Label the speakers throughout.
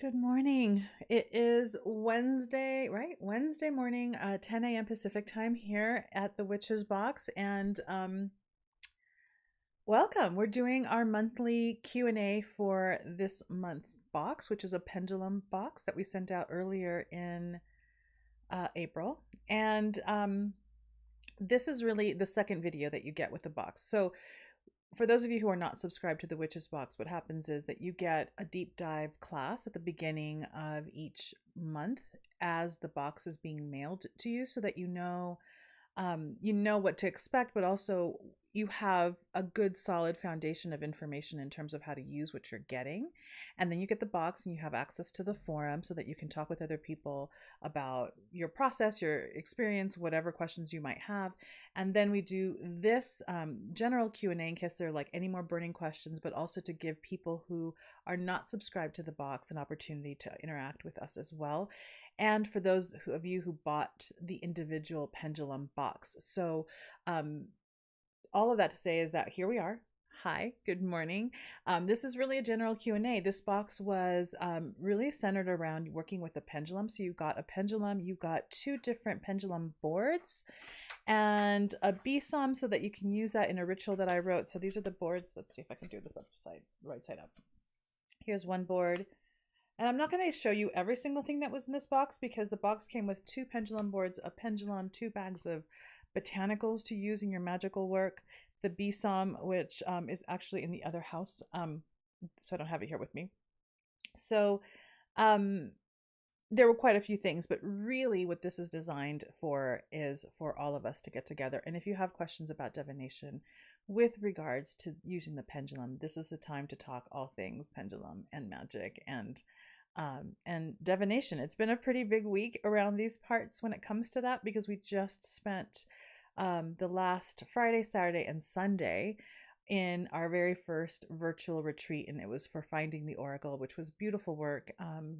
Speaker 1: Good morning. It is Wednesday, right? Wednesday morning, 10 a.m. Pacific time here at the Witch's Box, and welcome. We're doing our monthly Q&A for this month's box, which is a pendulum box that we sent out earlier in April, and this is really the second video that you get with the box. So for those of you who are not subscribed to the Witch's Box, what happens is that you get a deep dive class at the beginning of each month as the box is being mailed to you, so that you know what to expect, but also you have a good solid foundation of information in terms of how to use what you're getting. And then you get the box and you have access to the forum so that you can talk with other people about your process, your experience, whatever questions you might have. And then we do this general Q&A in case there are like any more burning questions, but also to give people who are not subscribed to the box an opportunity to interact with us as well. And for those of you who bought the individual pendulum box. So all of that to say is that here we are. Hi, good morning. This is really a general Q&A. This box was really centered around working with a pendulum. So you got a pendulum, you got two different pendulum boards, and a besom so that you can use that in a ritual that I wrote. So these are the boards. Let's see if I can do this right side up. Here's one board. And I'm not going to show you every single thing that was in this box because the box came with two pendulum boards, a pendulum, 2 bags of botanicals to use in your magical work, the besom, which is actually in the other house, so I don't have it here with me. So there were quite a few things, but really what this is designed for is for all of us to get together. And if you have questions about divination with regards to using the pendulum, this is the time to talk all things pendulum and magic and divination. It's been a pretty big week around these parts when it comes to that, because we just spent the last Friday, Saturday, and Sunday in our very first virtual retreat, and it was for Finding the Oracle, which was beautiful work,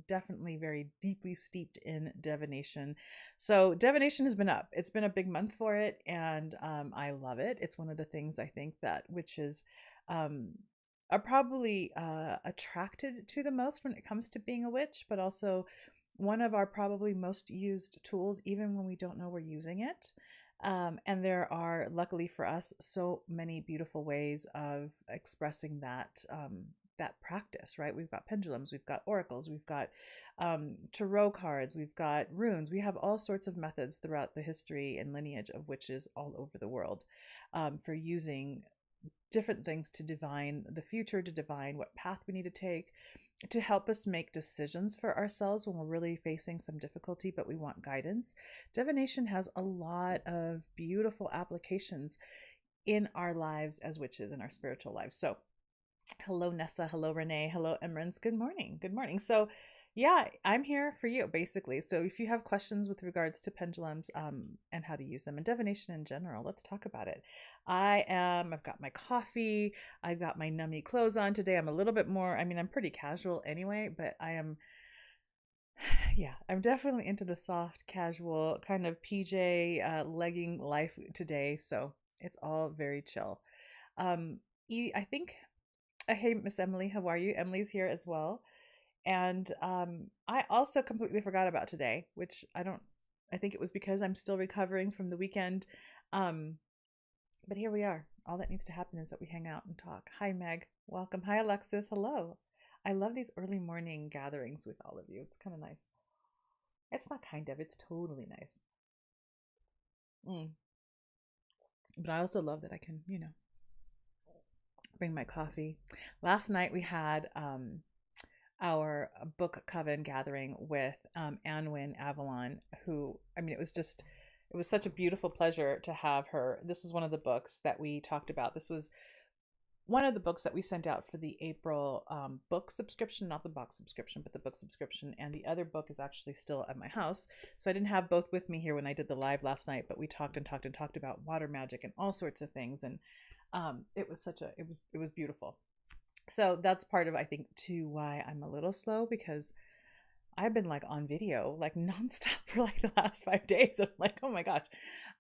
Speaker 1: definitely very deeply steeped in divination. So divination has been up. It's been a big month for it, and I love it. It's one of the things I think that witches are probably attracted to the most when it comes to being a witch, but also one of our probably most used tools, even when we don't know we're using it. And there are, luckily for us, so many beautiful ways of expressing that practice, right? We've got pendulums, we've got oracles, we've got tarot cards, we've got runes. We have all sorts of methods throughout the history and lineage of witches all over the world for using different things to divine the future, to divine what path we need to take, to help us make decisions for ourselves when we're really facing some difficulty, but we want guidance. Divination has a lot of beautiful applications in our lives as witches, in our spiritual lives. So hello, Nessa. Hello, Renee. Hello, Emrans. Good morning. Good morning. So yeah, I'm here for you, basically. So if you have questions with regards to pendulums and how to use them and divination in general, let's talk about it. I've got my coffee. I've got my nummy clothes on today. I'm a little bit more, I'm pretty casual anyway, but I'm definitely into the soft, casual kind of PJ legging life today. So it's all very chill. I think, hey, Miss Emily, how are you? Emily's here as well. And I also completely forgot about today, which I think it was because I'm still recovering from the weekend. But here we are. All that needs to happen is that we hang out and talk. Hi, Meg. Welcome. Hi, Alexis. Hello. I love these early morning gatherings with all of you. It's kind of nice. It's not kind of, it's totally nice. But I also love that I can, bring my coffee. Last night we had our book coven gathering with Anwin Avalon, who, it was such a beautiful pleasure to have her. This is one of the books that we talked about. This was one of the books that we sent out for the April book subscription, not the box subscription, but the book subscription. And the other book is actually still at my house. So I didn't have both with me here when I did the live last night, but we talked about water magic and all sorts of things. And it was beautiful. So that's part of, I think, too, why I'm a little slow, because I've been like on video, like nonstop for like the last 5 days. I'm like, oh my gosh.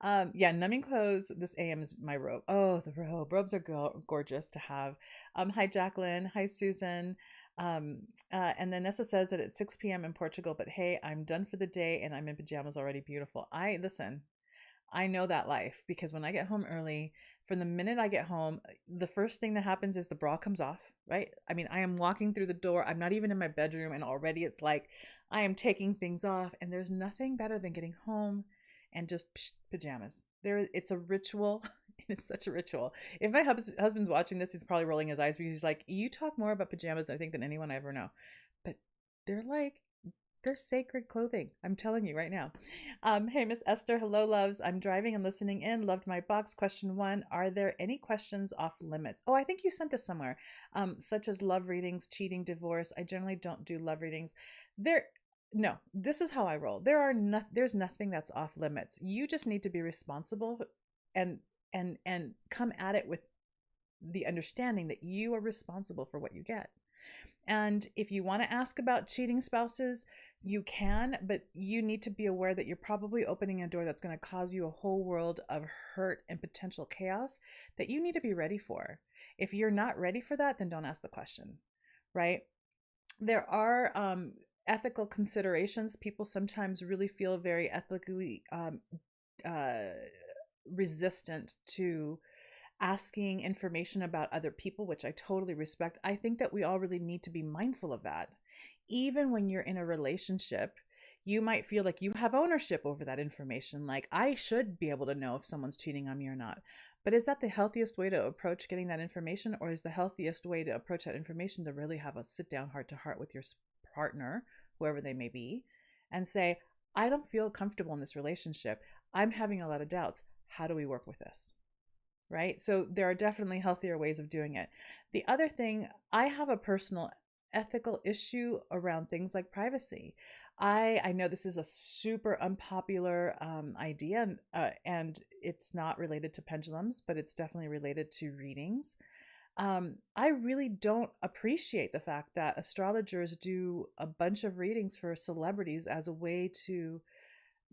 Speaker 1: Numbing clothes. This AM is my robe. Oh, the robe. Robes are gorgeous to have. Hi, Jacqueline. Hi, Susan. And then Nessa says that it's 6 p.m. in Portugal, but hey, I'm done for the day and I'm in pajamas already. Beautiful. Listen, I know that life because when I get home early, from the minute I get home, the first thing that happens is the bra comes off, right? I mean, I am walking through the door. I'm not even in my bedroom, and already it's like I am taking things off. And there's nothing better than getting home and just pajamas. It's a ritual. It's such a ritual. If my husband's watching this, he's probably rolling his eyes because he's like, "You talk more about pajamas, I think, than anyone I ever know." But they're like, they're sacred clothing. I'm telling you right now. Hey, Miss Esther. Hello, loves. I'm driving and listening in. Loved my box. Question 1. Are there any questions off limits? Oh, I think you sent this somewhere. Such as love readings, cheating, divorce. I generally don't do love readings. No, this is how I roll. There's nothing that's off limits. You just need to be responsible and come at it with the understanding that you are responsible for what you get. And if you want to ask about cheating spouses, you can, but you need to be aware that you're probably opening a door that's going to cause you a whole world of hurt and potential chaos that you need to be ready for. If you're not ready for that, then don't ask the question, right? There are ethical considerations. People sometimes really feel very ethically resistant to asking information about other people, which I totally respect. I think that we all really need to be mindful of that. Even when you're in a relationship, you might feel like you have ownership over that information. Like, I should be able to know if someone's cheating on me or not. But is that the healthiest way to approach getting that information? Or is the healthiest way to approach that information to really have a sit down heart to heart with your partner, whoever they may be, and say, I don't feel comfortable in this relationship. I'm having a lot of doubts. How do we work with this? Right? So there are definitely healthier ways of doing it. The other thing, I have a personal ethical issue around things like privacy. I know this is a super unpopular idea, and it's not related to pendulums, but it's definitely related to readings. I really don't appreciate the fact that astrologers do a bunch of readings for celebrities as a way to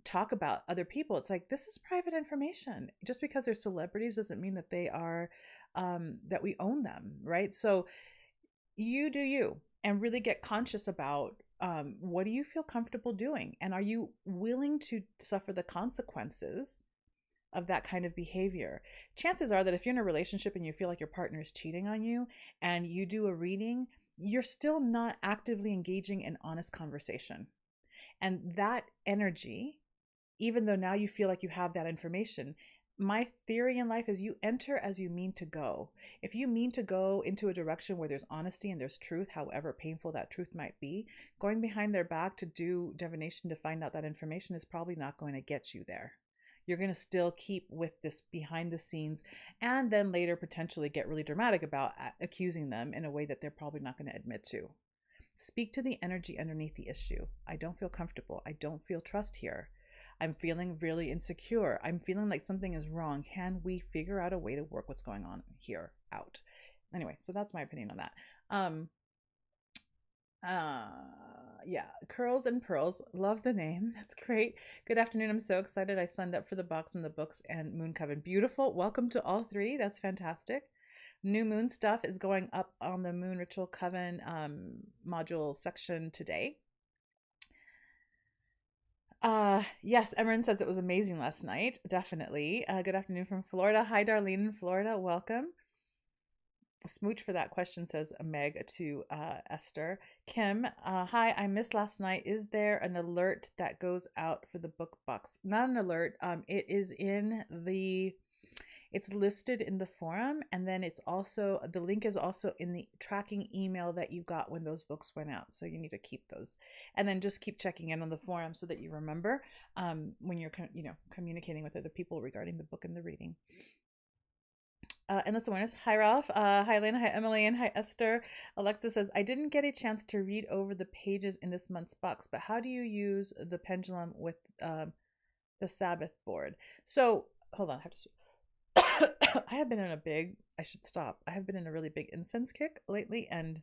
Speaker 1: talk about other people. It's like, this is private information. Just because they're celebrities doesn't mean that they are that we own them, right? So you do you, and really get conscious about what do you feel comfortable doing, and are you willing to suffer the consequences of that kind of behavior? Chances are that if you're in a relationship and you feel like your partner is cheating on you and you do a reading, you're still not actively engaging in honest conversation. And that energy, even though now you feel like you have that information, my theory in life is you enter as you mean to go. If you mean to go into a direction where there's honesty and there's truth, however painful that truth might be, going behind their back to do divination to find out that information is probably not going to get you there. You're going to still keep with this behind the scenes, and then later potentially get really dramatic about accusing them in a way that they're probably not going to admit to. Speak to the energy underneath the issue. I don't feel comfortable. I don't feel trust here. I'm feeling really insecure. I'm feeling like something is wrong. Can we figure out a way to work what's going on here out? Anyway, so that's my opinion on that. Yeah, Curls and Pearls. Love the name. That's great. Good afternoon. I'm so excited. I signed up for the box and the books and Moon Coven. Beautiful. Welcome to all three. That's fantastic. New moon stuff is going up on the Moon Ritual Coven module section today. Yes, Emerin says it was amazing last night. Definitely. Good afternoon from Florida. Hi, Darlene in Florida. Welcome. Smooch for that question, says Meg to Esther. Kim, hi, I missed last night. Is there an alert that goes out for the book box? Not an alert. It is it's listed in the forum, and then the link is also in the tracking email that you got when those books went out. So you need to keep those, and then just keep checking in on the forum so that you remember when you're communicating with other people regarding the book and the reading. Endless Awareness. Hi, Ralph. Hi, Elena. Hi, Emily. And hi, Esther. Alexa says, I didn't get a chance to read over the pages in this month's box, but how do you use the pendulum with the Sabbath board? So, hold on. I have to... I have been in I have been in a really big incense kick lately, and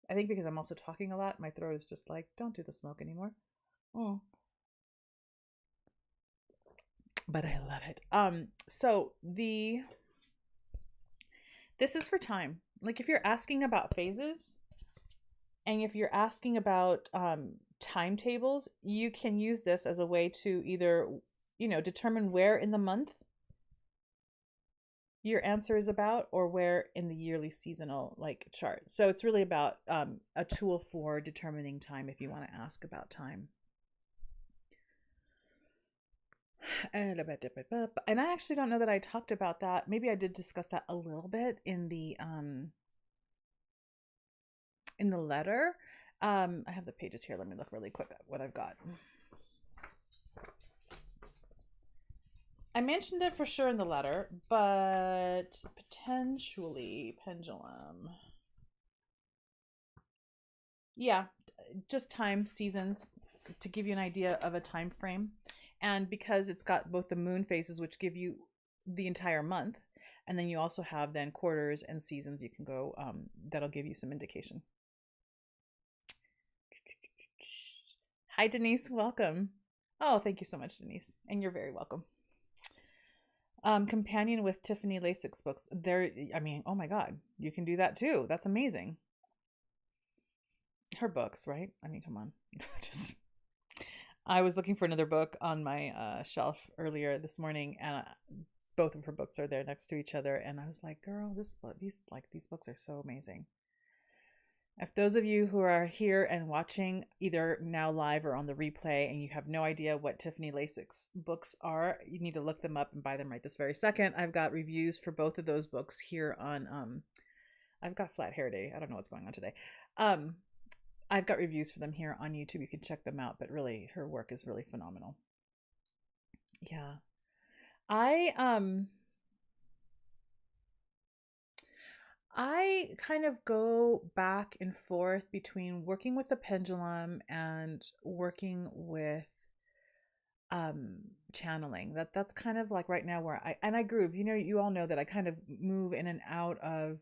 Speaker 1: I think because I'm also talking a lot, my throat is just like, don't do the smoke anymore. But I love it. So this is for time. Like, if you're asking about phases, And if you're asking about timetables, you can use this as a way to either, determine where in the month your answer is about or where in the yearly seasonal like chart. So it's really about a tool for determining time if you want to ask about time. And I actually don't know that I talked about that. Maybe I did discuss that a little bit in the letter. I have the pages here. Let me look really quick at what I've got. I mentioned it for sure in the letter, but potentially pendulum. Yeah, just time, seasons, to give you an idea of a time frame. And because it's got both the moon phases, which give you the entire month, and then you also have then quarters and seasons you can go, that'll give you some indication. Hi, Denise. Welcome. Oh, thank you so much, Denise. And you're very welcome. Companion with Tiffany Lazic's books. Oh my God, you can do that too. That's amazing. Her books, right? I mean, come on. I was looking for another book on my shelf earlier this morning, and both of her books are there next to each other. And I was like, girl, these books are so amazing. If those of you who are here and watching either now live or on the replay and you have no idea what Tiffany Lazic's books are, you need to look them up and buy them right this very second. I've got reviews for both of those books here on I've got flat hair day. I don't know what's going on today. I've got reviews for them here on YouTube. You can check them out, but really her work is really phenomenal. Yeah. I kind of go back and forth between working with the pendulum and working with channeling. That's kind of like right now where I groove. You all know that I kind of move in and out of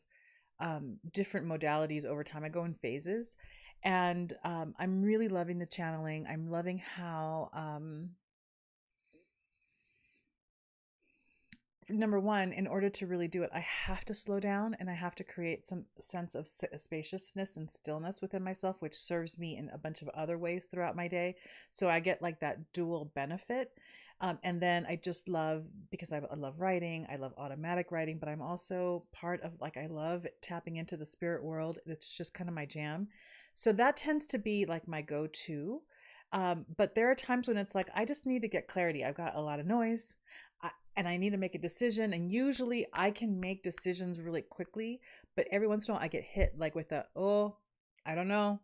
Speaker 1: different modalities over time. I go in phases, and I'm really loving the channeling. I'm loving how number one, in order to really do it, I have to slow down and I have to create some sense of spaciousness and stillness within myself, which serves me in a bunch of other ways throughout my day. So I get like that dual benefit. And then I just love, because I love writing, I love automatic writing, but I'm also part of, like, I love tapping into the spirit world. It's just kind of my jam. So that tends to be like my go-to. But there are times when it's like, I just need to get clarity. I've got a lot of noise. And I need to make a decision. And usually I can make decisions really quickly, but every once in a while I get hit like with I don't know.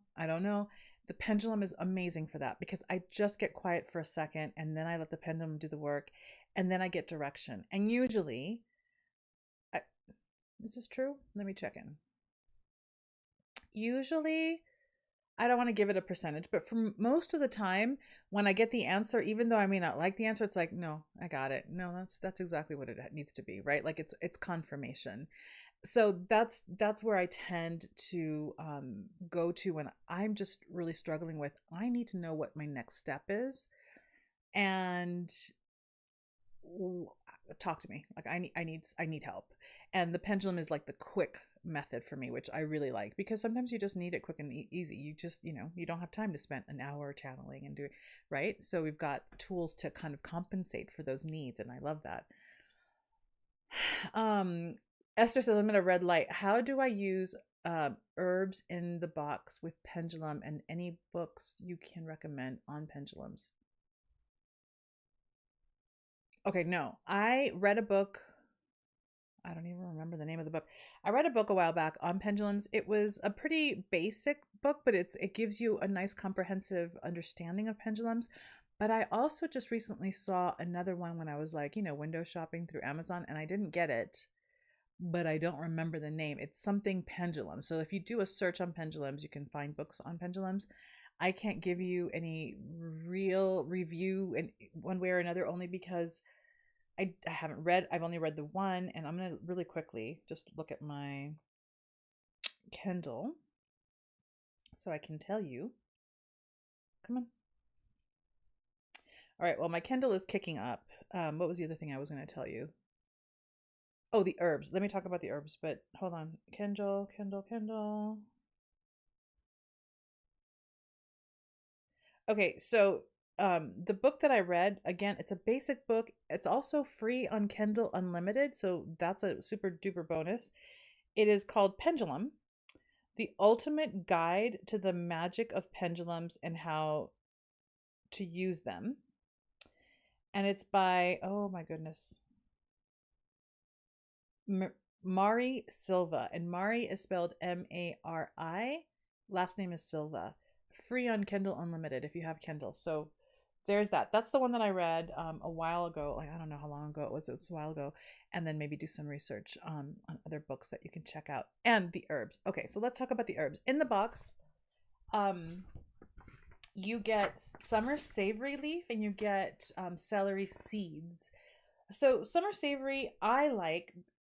Speaker 1: The pendulum is amazing for that, because I just get quiet for a second and then I let the pendulum do the work, and then I get direction. And usually, is this true? Let me check in. Usually, I don't want to give it a percentage, but for most of the time, when I get the answer, even though I may not like the answer, it's like, no, I got it. No, that's exactly what it needs to be, right? Like it's confirmation. So that's where I tend to go to when I'm just really struggling with, I need to know what my next step is, and talk to me. Like I need help. And the pendulum is like the quick method for me, which I really like, because sometimes you just need it quick and easy. You just, you don't have time to spend an hour channeling and doing, right? So we've got tools to kind of compensate for those needs, and I love that. Esther says, I'm in a red light. How do I use herbs in the box with pendulum, and any books you can recommend on pendulums? Okay, no. I read a book. I don't even remember the name of the book. I read a book a while back on pendulums. It was a pretty basic book, but it gives you a nice comprehensive understanding of pendulums. But I also just recently saw another one when I was like, window shopping through Amazon, and I didn't get it, but I don't remember the name. It's something pendulum. So if you do a search on pendulums, you can find books on pendulums. I can't give you any real review in one way or another, only because I haven't read, I've only read the one, and I'm going to really quickly just look at my Kindle so I can tell you. Come on. All right, well, my Kindle is kicking up. What was the other thing I was going to tell you? Oh, the herbs. Let me talk about the herbs, but hold on. Kindle. Okay, so the book that I read, again, it's a basic book. It's also free on Kindle Unlimited, so that's a super duper bonus. It is called Pendulum: The Ultimate Guide to the Magic of Pendulums and How to Use Them. And it's by, oh my goodness, Mari Silva. And Mari is spelled Mari. Last name is Silva. Free on Kindle Unlimited if you have Kindle. So there's that. That's the one that I read a while ago. Like, I don't know how long ago it was. It was a while ago. And then maybe do some research on other books that you can check out. And the herbs. Okay, so let's talk about the herbs. In the box, you get summer savory leaf and you get celery seeds. So summer savory, I like.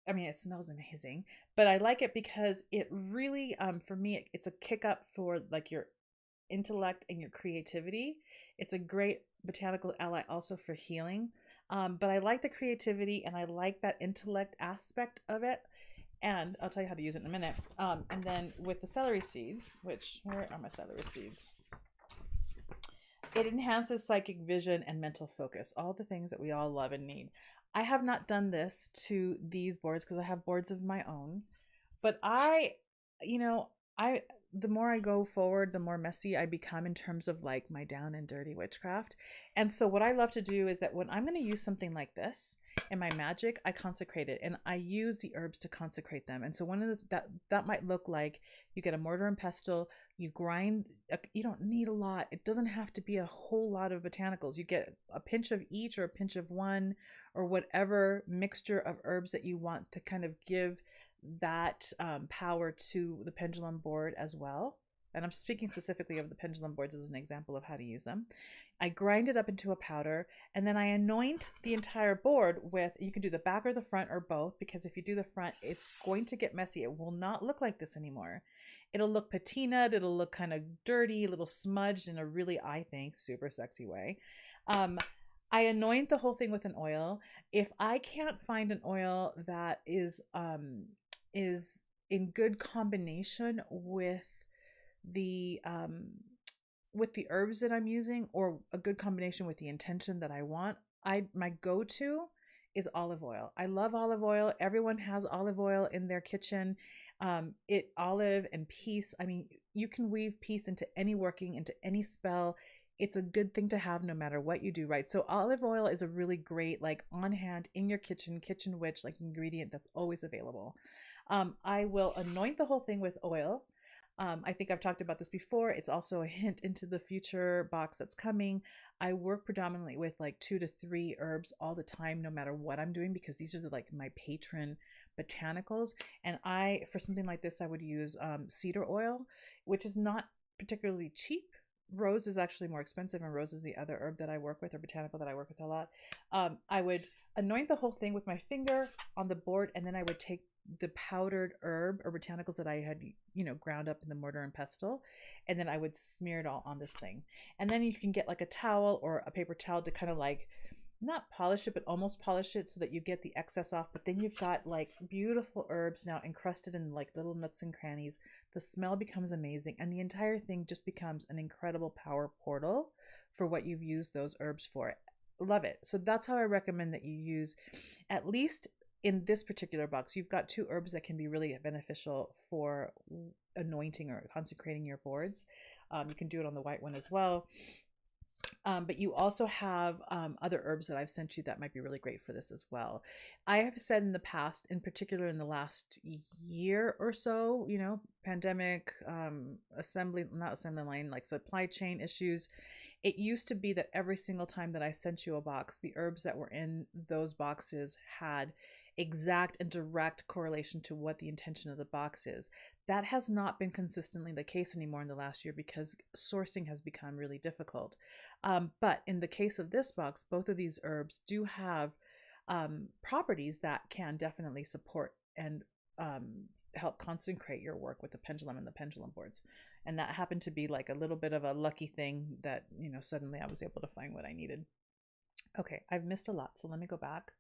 Speaker 1: I mean, it smells amazing, but I like it because it really, for me, it's a kick up for like your intellect and your creativity. It's a great botanical ally also for healing. But I like the creativity and I like that intellect aspect of it. And I'll tell you how to use it in a minute. And then with the celery seeds, which, where are my celery seeds? It enhances psychic vision and mental focus, all the things that we all love and need. I have not done this to these boards because I have boards of my own, but you know, I the more I go forward, the more messy I become in terms of like my down and dirty witchcraft. And so what I love to do is that when I'm going to use something like this in my magic, I consecrate it and I use the herbs to consecrate them. And so one of that might look like you get a mortar and pestle, you grind, you don't need a lot. It doesn't have to be a whole lot of botanicals. You get a pinch of each or a pinch of one or whatever mixture of herbs that you want to kind of give that power to the pendulum board as well. And I'm speaking specifically of the pendulum boards as an example of how to use them. I grind it up into a powder and then I anoint the entire board with, you can do the back or the front or both, because if you do the front, it's going to get messy. It will not look like this anymore. It'll look patinaed, it'll look kind of dirty, a little smudged in a really, I think, super sexy way. I anoint the whole thing with an oil. If I can't find an oil that is in good combination the herbs that I'm using, or a good combination with the intention that I want, my go-to is olive oil. I love olive oil. Everyone has olive oil in their kitchen. Olive and peace. I mean, you can weave peace into any working, into any spell. It's a good thing to have no matter what you do, right? So olive oil is a really great, like, on hand in your kitchen witch, like, ingredient that's always available. I will anoint the whole thing with oil. I think I've talked about this before. It's also a hint into the future box that's coming. I work predominantly with like 2 to 3 herbs all the time, no matter what I'm doing, because these are like my patron botanicals. And for something like this, I would use cedar oil, which is not particularly cheap. Rose is actually more expensive, and rose is the other herb that I work with, or botanical that I work with a lot. I would anoint the whole thing with my finger on the board, and then I would take the powdered herb or botanicals that I had, ground up in the mortar and pestle, and then I would smear it all on this thing. And then you can get like a towel or a paper towel to kind of like not polish it, but almost polish it so that you get the excess off. But then you've got like beautiful herbs now encrusted in like little nooks and crannies. The smell becomes amazing, and the entire thing just becomes an incredible power portal for what you've used those herbs for. Love it. So that's how I recommend that you use, at least in this particular box. You've got 2 herbs that can be really beneficial for anointing or consecrating your boards. You can do it on the white one as well. But you also have other herbs that I've sent you that might be really great for this as well. I have said in the past, in particular in the last year or so, pandemic, not assembly line, like supply chain issues. It used to be that every single time that I sent you a box, the herbs that were in those boxes had exact and direct correlation to what the intention of the box is. That has not been consistently the case anymore in the last year because sourcing has become really difficult. But in the case of this box, both of these herbs do have properties that can definitely support and help concentrate your work with the pendulum and the pendulum boards. And that happened to be like a little bit of a lucky thing that, suddenly I was able to find what I needed. Okay, I've missed a lot, so let me go back.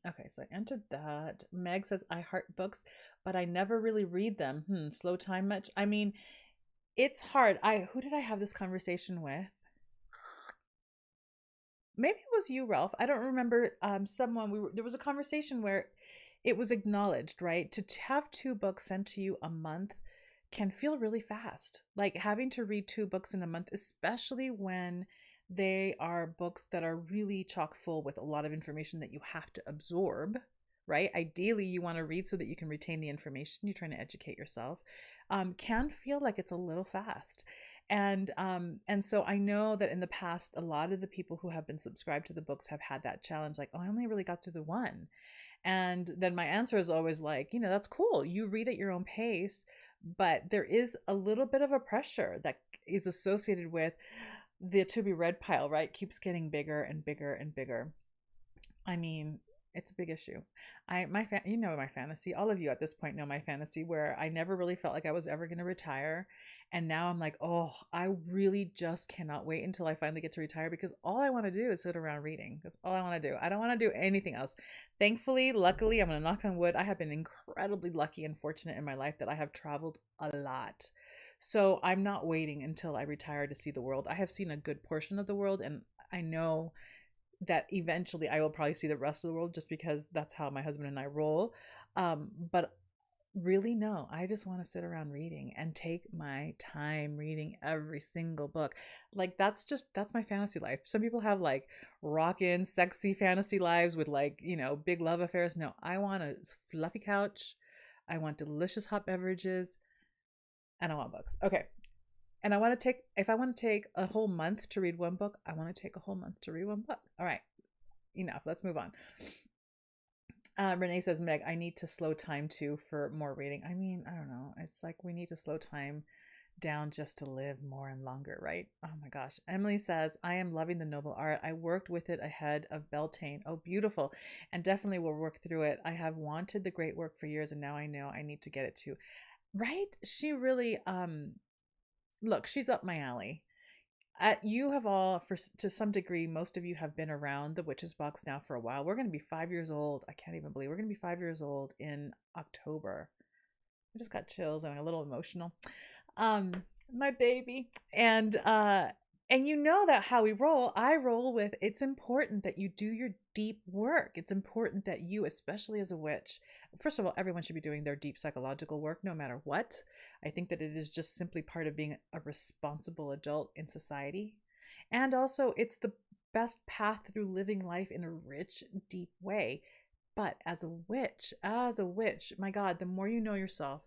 Speaker 1: Okay, Okay, so I entered that. Meg says, I heart books, but I never really read them. Slow time much? I mean, it's hard. Who did I have this conversation with? Maybe it was you, Ralph. I don't remember. Someone there was a conversation where it was acknowledged, right? To have two books sent to you a month can feel really fast. Like having to read two books in a month, especially when they are books that are really chock full with a lot of information that you have to absorb, right? Ideally, you want to read so that you can retain the information. You're trying to educate yourself. Can feel like it's a little fast. And so I know that in the past, a lot of the people who have been subscribed to the books have had that challenge, like, oh, I only really got through the one. And then my answer is always like, that's cool. You read at your own pace, but there is a little bit of a pressure that is associated with the to be read pile, right? Keeps getting bigger and bigger and bigger. I mean, it's a big issue. My fantasy. All of you at this point know my fantasy, where I never really felt like I was ever going to retire, and now I'm like, oh, I really just cannot wait until I finally get to retire, because all I want to do is sit around reading. That's all I want to do. I don't want to do anything else. Thankfully, luckily, I'm going to knock on wood, I have been incredibly lucky and fortunate in my life that I have traveled a lot. So I'm not waiting until I retire to see the world. I have seen a good portion of the world, and I know that eventually I will probably see the rest of the world, just because that's how my husband and I roll. But really, no, I just want to sit around reading and take my time reading every single book. Like that's my fantasy life. Some people have like rockin' sexy fantasy lives with like, big love affairs. No, I want a fluffy couch. I want delicious hot beverages, and I want books. Okay. And if I want to take a whole month to read one book, I want to take a whole month to read one book. All right, enough. Let's move on. Renee says, Meg, I need to slow time too for more reading. I mean, I don't know. It's like we need to slow time down just to live more and longer, right? Oh my gosh. Emily says, I am loving the noble art. I worked with it ahead of Beltane. Oh, beautiful. And definitely will work through it. I have wanted the great work for years, and now I know I need to get it too. Right? She really, look, she's up my alley. You have all, to some degree, most of you have been around the Witches Box now for a while. We're going to be 5 years old. I can't even believe we're going to be 5 years old in October. I just got chills. I'm a little emotional. My baby. And you know that how we roll. I roll with, it's important that you do your deep work. It's important that you, especially as a witch, first of all, everyone should be doing their deep psychological work no matter what. I think that it is just simply part of being a responsible adult in society. And also, it's the best path through living life in a rich, deep way. But as a witch, my God, the more you know yourself,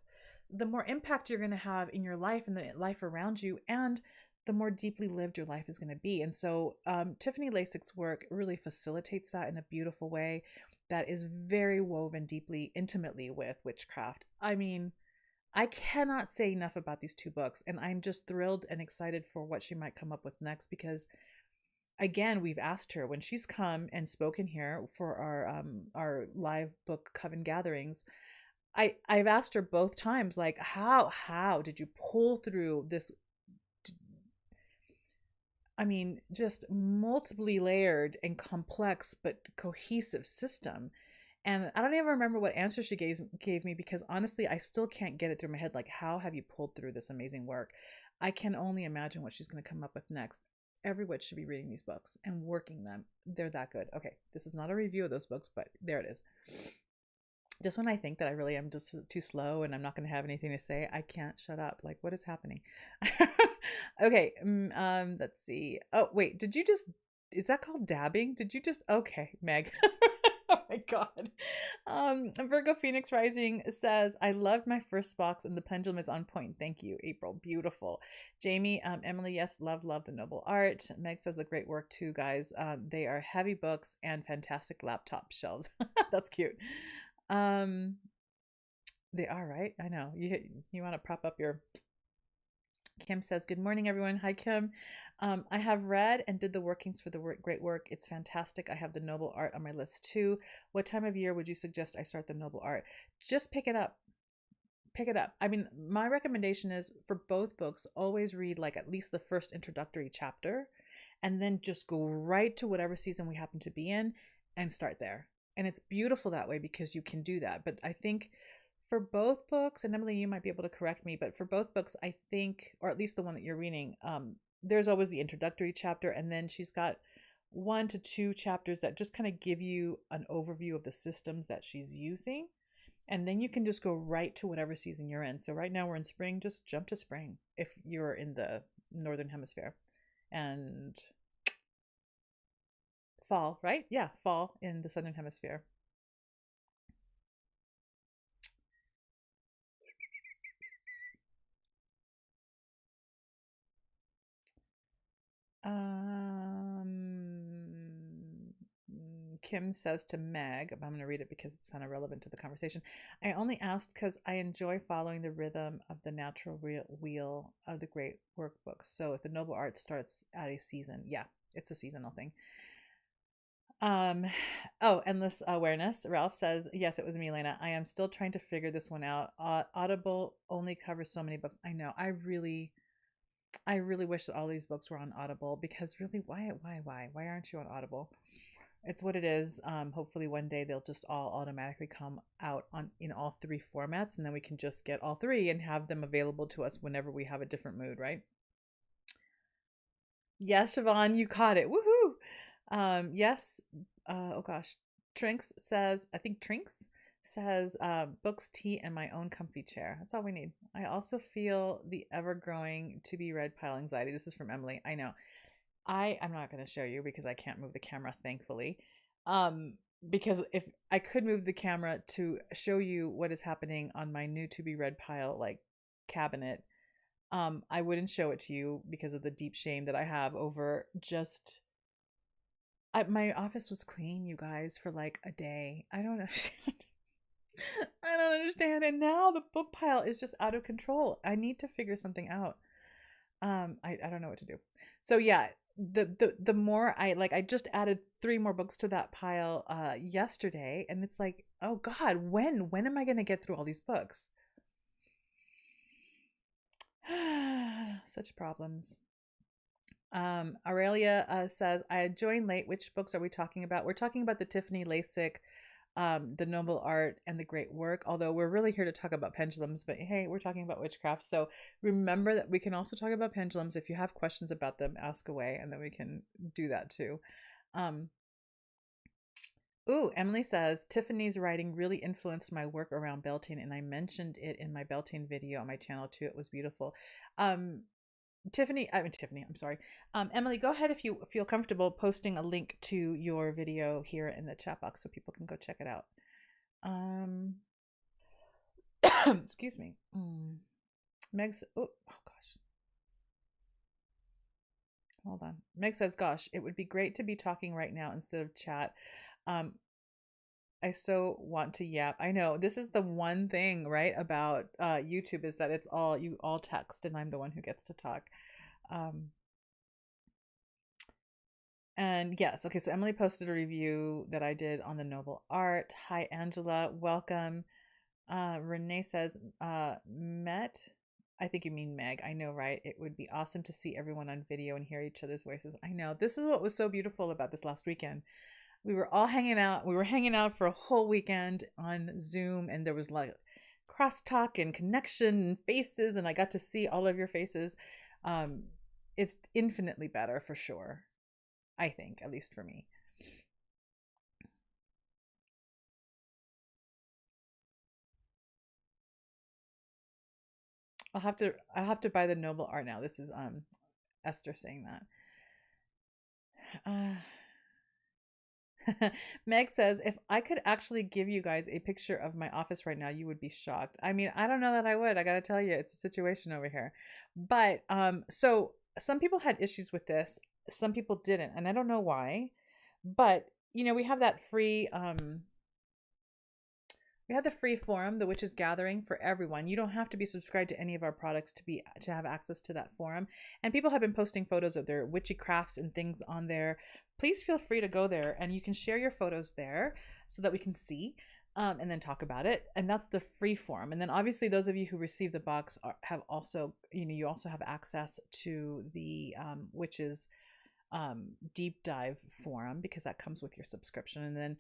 Speaker 1: the more impact you're going to have in your life and the life around you, and the more deeply lived your life is going to be. And so Tiffany Lazic's work really facilitates that in a beautiful way that is very woven deeply, intimately with witchcraft. I mean, I cannot say enough about these two books, and I'm just thrilled and excited for what she might come up with next, because again, we've asked her when she's come and spoken here for our live book coven gatherings. I've asked her both times, like, how did you pull through this, I mean, just multiply layered and complex but cohesive system? And I don't even remember what answer she gave me, because honestly, I still can't get it through my head. Like, how have you pulled through this amazing work? I can only imagine what she's going to come up with next. Every witch should be reading these books and working them. They're that good. Okay, this is not a review of those books, but there it is. Just when I think that I really am just too slow and I'm not going to have anything to say, I can't shut up. Like, what is happening? Okay, let's see. Oh, wait, is that called dabbing? Okay, Meg. Oh my God. Virgo Phoenix Rising says, I loved my first box and the pendulum is on point. Thank you, April. Beautiful. Jamie, Emily, yes, love the noble art. Meg says, a great work too, guys. They are heavy books and fantastic laptop shelves. That's cute. They are, right? I know. You want to prop up your... Kim says, good morning, everyone. Hi, Kim. I have read and did the workings for the great work. It's fantastic. I have the noble art on my list too. What time of year would you suggest I start the noble art? Just pick it up. Pick it up. I mean, my recommendation is for both books, always read like at least the first introductory chapter, and then just go right to whatever season we happen to be in and start there. And it's beautiful that way because you can do that. But I think for both books, and Emily, you might be able to correct me, but for both books, I think, or at least the one that you're reading, there's always the introductory chapter, and then she's got 1 to 2 chapters that just kind of give you an overview of the systems that she's using. And then you can just go right to whatever season you're in. So right now we're in spring, just jump to spring if you're in the northern hemisphere. And fall, right? Yeah, fall in the southern hemisphere. Kim says to Meg, I'm going to read it because it's kind of relevant to the conversation. I only asked because I enjoy following the rhythm of the natural wheel of the great workbooks. So if the noble art starts at a season, yeah, it's a seasonal thing. Endless awareness. Ralph says, yes, it was me, Elena. I am still trying to figure this one out. Audible only covers so many books. I know. I really wish that all these books were on Audible, because really, why aren't you on Audible? It's what it is. Hopefully one day they'll just all automatically come out in all 3 formats, and then we can just get all 3 and have them available to us whenever we have a different mood, right? Yes, Siobhan, you caught it. Woohoo! Yes. Oh gosh. Trinks says, books, tea, and my own comfy chair. That's all we need. I also feel the ever-growing to be read pile anxiety. This is from Emily. I know. I'm not going to show you because I can't move the camera, thankfully. Because if I could move the camera to show you what is happening on my new to be read pile, like, cabinet, I wouldn't show it to you because of the deep shame that I have over just... my office was clean, you guys, for like a day. I don't understand. I don't understand. And now the book pile is just out of control. I need to figure something out. I don't know what to do. So yeah, the more I just added 3 more books to that pile yesterday, and it's like, oh God, when am I gonna get through all these books? Such problems. Aurelia says, I joined late. Which books are we talking about? We're talking about the Tiffany Lazic, the Noble Art, and the Great Work, although we're really here to talk about pendulums, but hey, we're talking about witchcraft. So remember that we can also talk about pendulums. If you have questions about them, ask away, and then we can do that too. Emily says, Tiffany's writing really influenced my work around Beltane, and I mentioned it in my Beltane video on my channel too. It was beautiful. Tiffany, I'm sorry. Emily, go ahead if you feel comfortable posting a link to your video here in the chat box so people can go check it out. Excuse me. Meg's, oh gosh. Hold on. Meg says, gosh, it would be great to be talking right now instead of chat. I so want to yap. I know this is the one thing, right, about YouTube, is that it's all, you all text and I'm the one who gets to talk. And yes, okay, so Emily posted a review that I did on the Noble Art. Hi, Angela, welcome. Renee says, met, I think you mean Meg. I know, right? It would be awesome to see everyone on video and hear each other's voices. I know. This is what was so beautiful about this last weekend. We were all hanging out. We were hanging out for a whole weekend on Zoom, and there was like crosstalk and connection and faces, and I got to see all of your faces. It's infinitely better for sure. I think, at least for me. I'll have to buy the Noble Art now. This is Esther saying that. Meg says, if I could actually give you guys a picture of my office right now, you would be shocked. I mean, I don't know that I would. I got to tell you, it's a situation over here. But so some people had issues with this. Some people didn't. And I don't know why. But, you know, we have that free... we have the free forum, the Witches Gathering, for everyone. You don't have to be subscribed to any of our products to have access to that forum. And people have been posting photos of their witchy crafts and things on there. Please feel free to go there, and you can share your photos there so that we can see and then talk about it. And that's the free forum. And then obviously those of you who receive the box have also, you also have access to the Witches deep dive forum, because that comes with your subscription. And then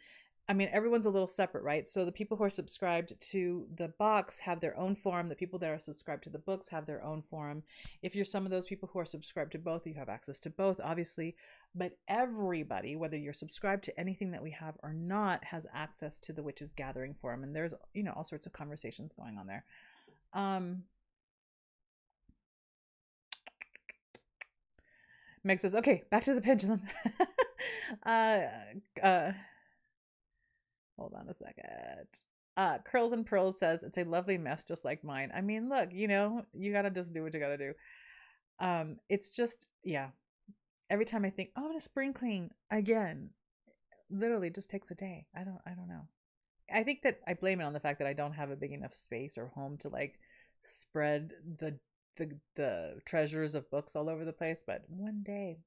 Speaker 1: I mean, everyone's a little separate, right? So the people who are subscribed to the box have their own forum. The people that are subscribed to the books have their own forum. If you're some of those people who are subscribed to both, you have access to both, obviously. But everybody, whether you're subscribed to anything that we have or not, has access to the Witches Gathering forum. And there's, you know, all sorts of conversations going on there. Meg says, okay, back to the pendulum. Hold on a second. Curls and Pearls says, it's a lovely mess just like mine. I mean, look, you know, you gotta just do what you gotta do. It's just, yeah. Every time I think, oh, I'm gonna spring clean again, literally just takes a day. I don't know. I think that I blame it on the fact that I don't have a big enough space or home to like spread the treasures of books all over the place, but one day.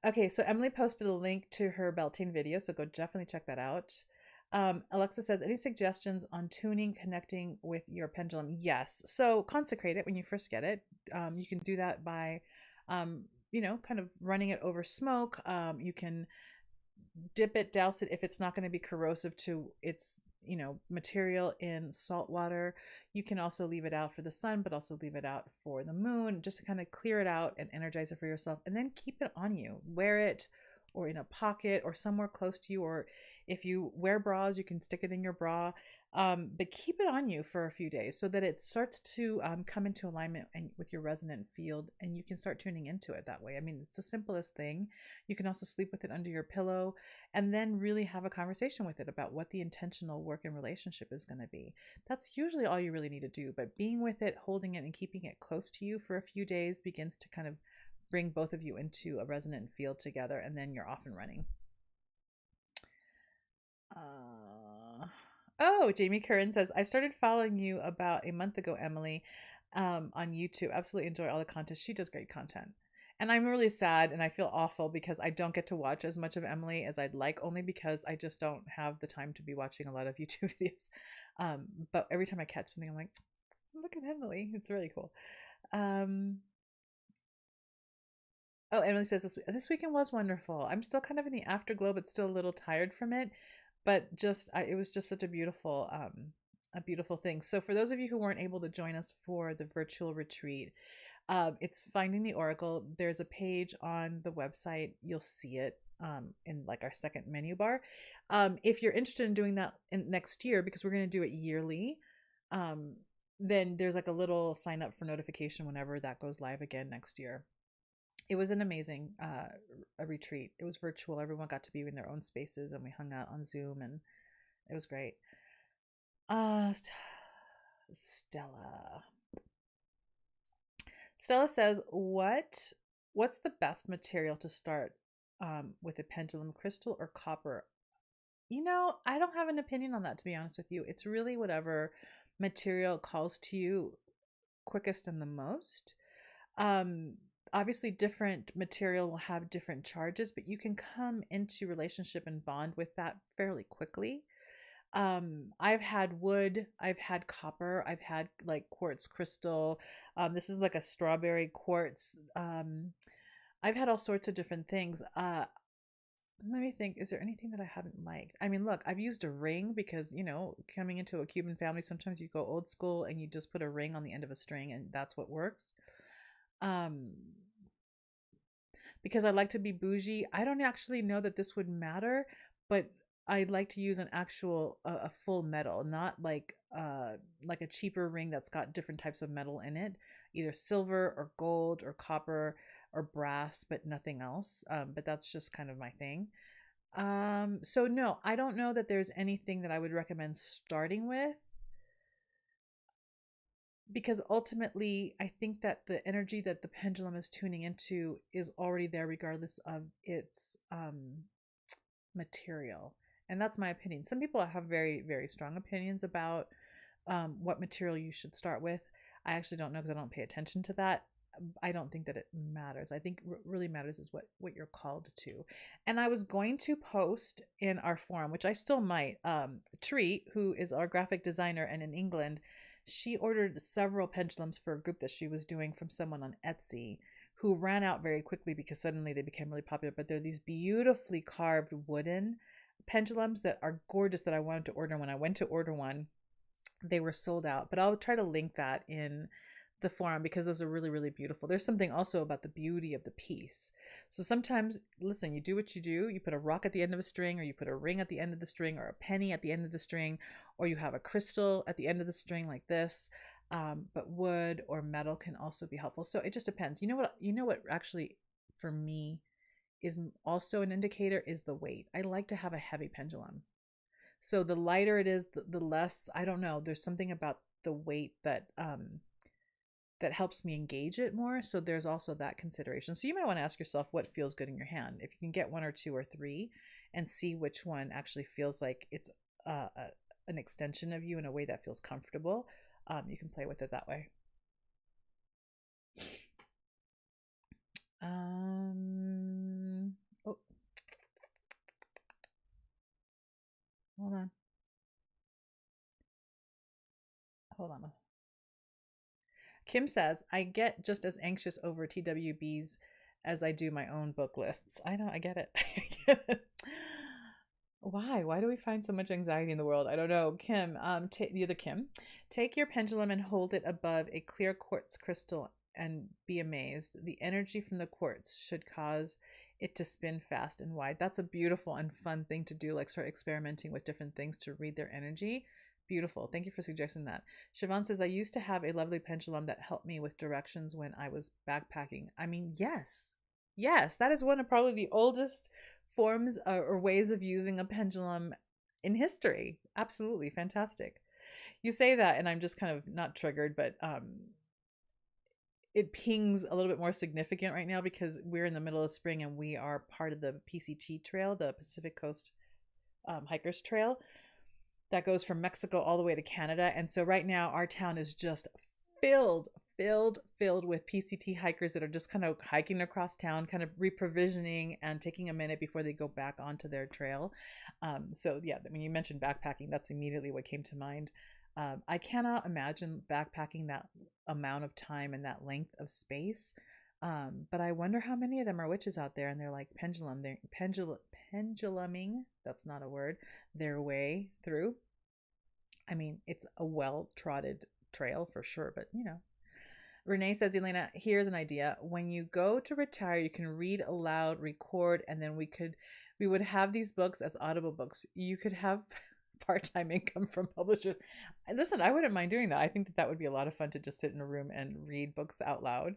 Speaker 1: Okay, so Emily posted a link to her Beltane video, so go definitely check that out. Alexa says, any suggestions on tuning, connecting with your pendulum? Yes. So consecrate it when you first get it. You can do that by, you know, kind of running it over smoke. You can dip it, douse it if it's not going to be corrosive to its, you know, material in salt water. You can also leave it out for the sun, but also leave it out for the moon, just to kind of clear it out and energize it for yourself, and then keep it on you. Wear it or in a pocket or somewhere close to you, or if you wear bras, you can stick it in your bra. But keep it on you for a few days so that it starts to come into alignment with your resonant field, and you can start tuning into it that way. I mean, it's the simplest thing. You can also sleep with it under your pillow and then really have a conversation with it about what the intentional work and relationship is going to be. That's usually all you really need to do. But being with it, holding it, and keeping it close to you for a few days begins to kind of bring both of you into a resonant field together, and then you're off and running. Oh, Jamie Curran says, I started following you about a month ago, Emily, on YouTube. Absolutely enjoy all the content. She does great content. And I'm really sad and I feel awful because I don't get to watch as much of Emily as I'd like, only because I just don't have the time to be watching a lot of YouTube videos. But every time I catch something, I'm like, look at Emily. It's really cool. Oh, Emily says, this weekend was wonderful. I'm still kind of in the afterglow, but still a little tired from it. But just it was just such a beautiful thing. So for those of you who weren't able to join us for the virtual retreat, it's Finding the Oracle. There's a page on the website. You'll see it in like our second menu bar. If you're interested in doing that next year, because we're going to do it yearly, then there's like a little sign up for notification whenever that goes live again next year. It was an amazing a retreat. It was virtual. Everyone got to be in their own spaces, and we hung out on Zoom, and it was great. Stella says, what's the best material to start with a pendulum, crystal or copper? You know, I don't have an opinion on that, to be honest with you. It's really whatever material calls to you quickest and the most. Obviously different material will have different charges, but you can come into relationship and bond with that fairly quickly. I've had wood, I've had copper, I've had like quartz crystal. This is like a strawberry quartz. I've had all sorts of different things. Let me think, is there anything that I haven't liked? I mean, look, I've used a ring because, you know, coming into a Cuban family, sometimes you go old school and you just put a ring on the end of a string and that's what works. Because I like to be bougie. I don't actually know that this would matter, but I'd like to use an actual a full metal, not like a cheaper ring that's got different types of metal in it, either silver or gold or copper or brass, but nothing else. But that's just kind of my thing. So no, I don't know that there's anything that I would recommend starting with, because ultimately I think that the energy that the pendulum is tuning into is already there regardless of its material. And that's my opinion. Some people have very, very strong opinions about what material you should start with. I actually don't know because I don't pay attention to that. I don't think that it matters. I think what really matters is what you're called to. And I was going to post in our forum, which I still might, Tree, who is our graphic designer and in England, she ordered several pendulums for a group that she was doing from someone on Etsy who ran out very quickly because suddenly they became really popular. But they're these beautifully carved wooden pendulums that are gorgeous that I wanted to order. When I went to order one, they were sold out. But I'll try to link that in the forum because those are really, really beautiful. There's something also about the beauty of the piece. So sometimes, listen, you do what you do. You put a rock at the end of a string, or you put a ring at the end of the string, or a penny at the end of the string, or you have a crystal at the end of the string like this. But wood or metal can also be helpful. So it just depends. You know what? You know what actually for me is also an indicator is the weight. I like to have a heavy pendulum. So the lighter it is, the less, I don't know, there's something about the weight that that helps me engage it more. So there's also that consideration. So you might want to ask yourself what feels good in your hand. If you can get one or two or three and see which one actually feels like it's an extension of you in a way that feels comfortable, you can play with it that way. Oh, hold on. Hold on. Kim says, I get just as anxious over TWBs as I do my own book lists. I know, I get it. I get it. Why? Why do we find so much anxiety in the world? I don't know. Kim, the other Kim, take your pendulum and hold it above a clear quartz crystal and be amazed. The energy from the quartz should cause it to spin fast and wide. That's a beautiful and fun thing to do, like start experimenting with different things to read their energy. Beautiful. Thank you for suggesting that. Siobhan says, I used to have a lovely pendulum that helped me with directions when I was backpacking. I mean, yes. Yes, that is one of probably the oldest forms or ways of using a pendulum in history. Absolutely. Fantastic. You say that, and I'm just kind of not triggered, but it pings a little bit more significant right now because we're in the middle of spring and we are part of the PCT Trail, the Pacific Coast Hikers Trail. That goes from Mexico all the way to Canada. And so right now our town is just filled with PCT hikers that are just kind of hiking across town, kind of reprovisioning and taking a minute before they go back onto their trail. So yeah, I mean, you mentioned backpacking. That's immediately what came to mind. I cannot imagine backpacking that amount of time and that length of space. But I wonder how many of them are witches out there and they're like penduluming, that's not a word, their way through. I mean, it's a well-trodden trail for sure, but you know. Renee says, Elena, here's an idea. When you go to retire, you can read aloud, record, and then we would have these books as audible books. You could have part-time income from publishers. Listen, I wouldn't mind doing that. I think that would be a lot of fun to just sit in a room and read books out loud.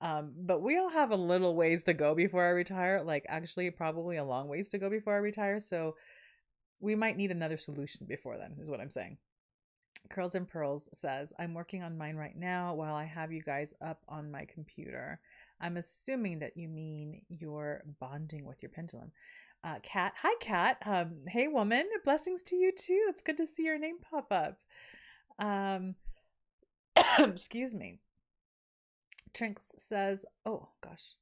Speaker 1: But we all have a little ways to go before I retire, like actually probably a long ways to go before I retire. So we might need another solution before then, is what I'm saying. Curls and Pearls says, I'm working on mine right now while I have you guys up on my computer. I'm assuming that you mean you're bonding with your pendulum. Kat, hi Kat. Hey woman, blessings to you too. It's good to see your name pop up. Excuse me. Trinks says, oh gosh.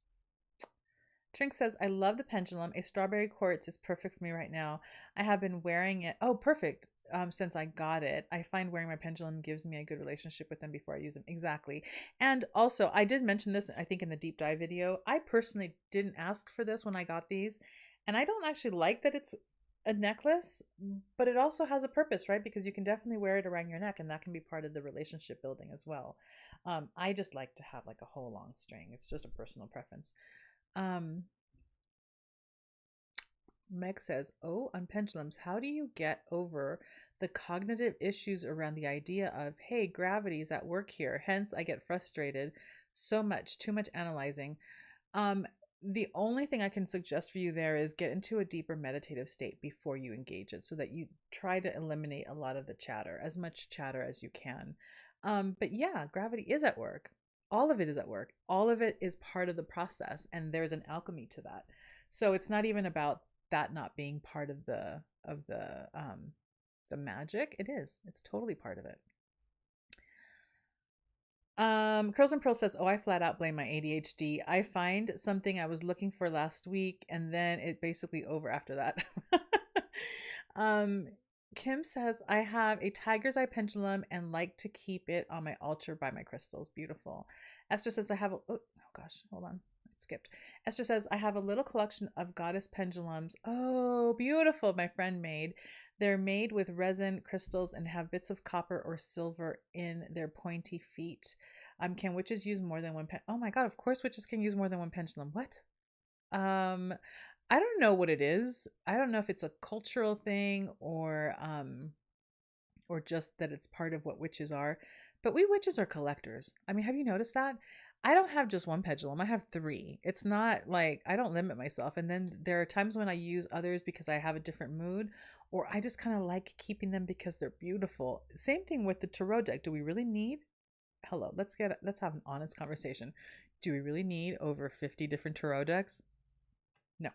Speaker 1: Trink says, I love the pendulum. A strawberry quartz is perfect for me right now. I have been wearing it. Oh, perfect. Since I got it, I find wearing my pendulum gives me a good relationship with them before I use them. Exactly. And also, I did mention this, I think, in the deep dive video. I personally didn't ask for this when I got these. And I don't actually like that it's a necklace, but it also has a purpose, right? Because you can definitely wear it around your neck and that can be part of the relationship building as well. I just like to have like a whole long string. It's just a personal preference. Meg says, oh, on pendulums, how do you get over the cognitive issues around the idea of, hey, gravity is at work here, hence I get frustrated so much, too much analyzing? The only thing I can suggest for you there is get into a deeper meditative state before you engage it so that you try to eliminate a lot of the chatter, as much chatter as you can. But yeah, gravity is at work. All of it is at work. All of it is part of the process, and there's an alchemy to that. So it's not even about that not being part of the magic. It is. It's totally part of it. Curls and Pearl says, oh, I flat out blame my ADHD. I find something I was looking for last week, and then it basically over after that. Kim says, I have a tiger's eye pendulum and like to keep it on my altar by my crystals. Beautiful. Esther says, I have gosh, hold on. It skipped. Esther says, I have a little collection of goddess pendulums. Oh, beautiful. My friend made. They're made with resin crystals and have bits of copper or silver in their pointy feet. Can witches use more than one oh my god, of course witches can use more than one pendulum. What? I don't know what it is. I don't know if it's a cultural thing or just that it's part of what witches are. But we witches are collectors. I mean, have you noticed that? I don't have just one pendulum. I have 3. It's not like I don't limit myself. And then there are times when I use others because I have a different mood, or I just kind of like keeping them because they're beautiful. Same thing with the tarot deck. Do we really need? Hello, let's have an honest conversation. Do we really need over 50 different tarot decks? No,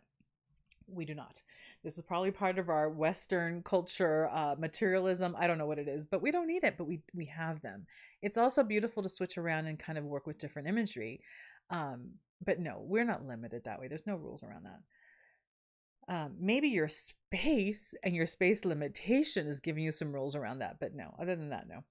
Speaker 1: we do not. This is probably part of our Western culture, materialism. I don't know what it is, but we don't need it, but we have them. It's also beautiful to switch around and kind of work with different imagery. But no, we're not limited that way. There's no rules around that. Maybe your space and your space limitation is giving you some rules around that, but no, other than that, no.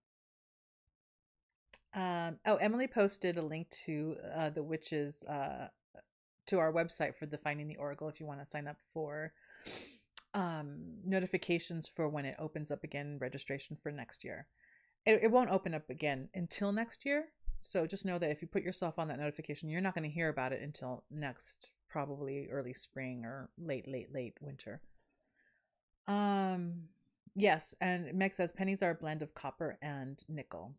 Speaker 1: Emily posted a link to the witches to our website for the Finding the Oracle if you want to sign up for notifications for when it opens up again, registration for next year. It won't open up again until next year, so just know that if you put yourself on that notification, you're not going to hear about it until next, probably early spring or late winter. Yes, and Meg says pennies are a blend of copper and nickel.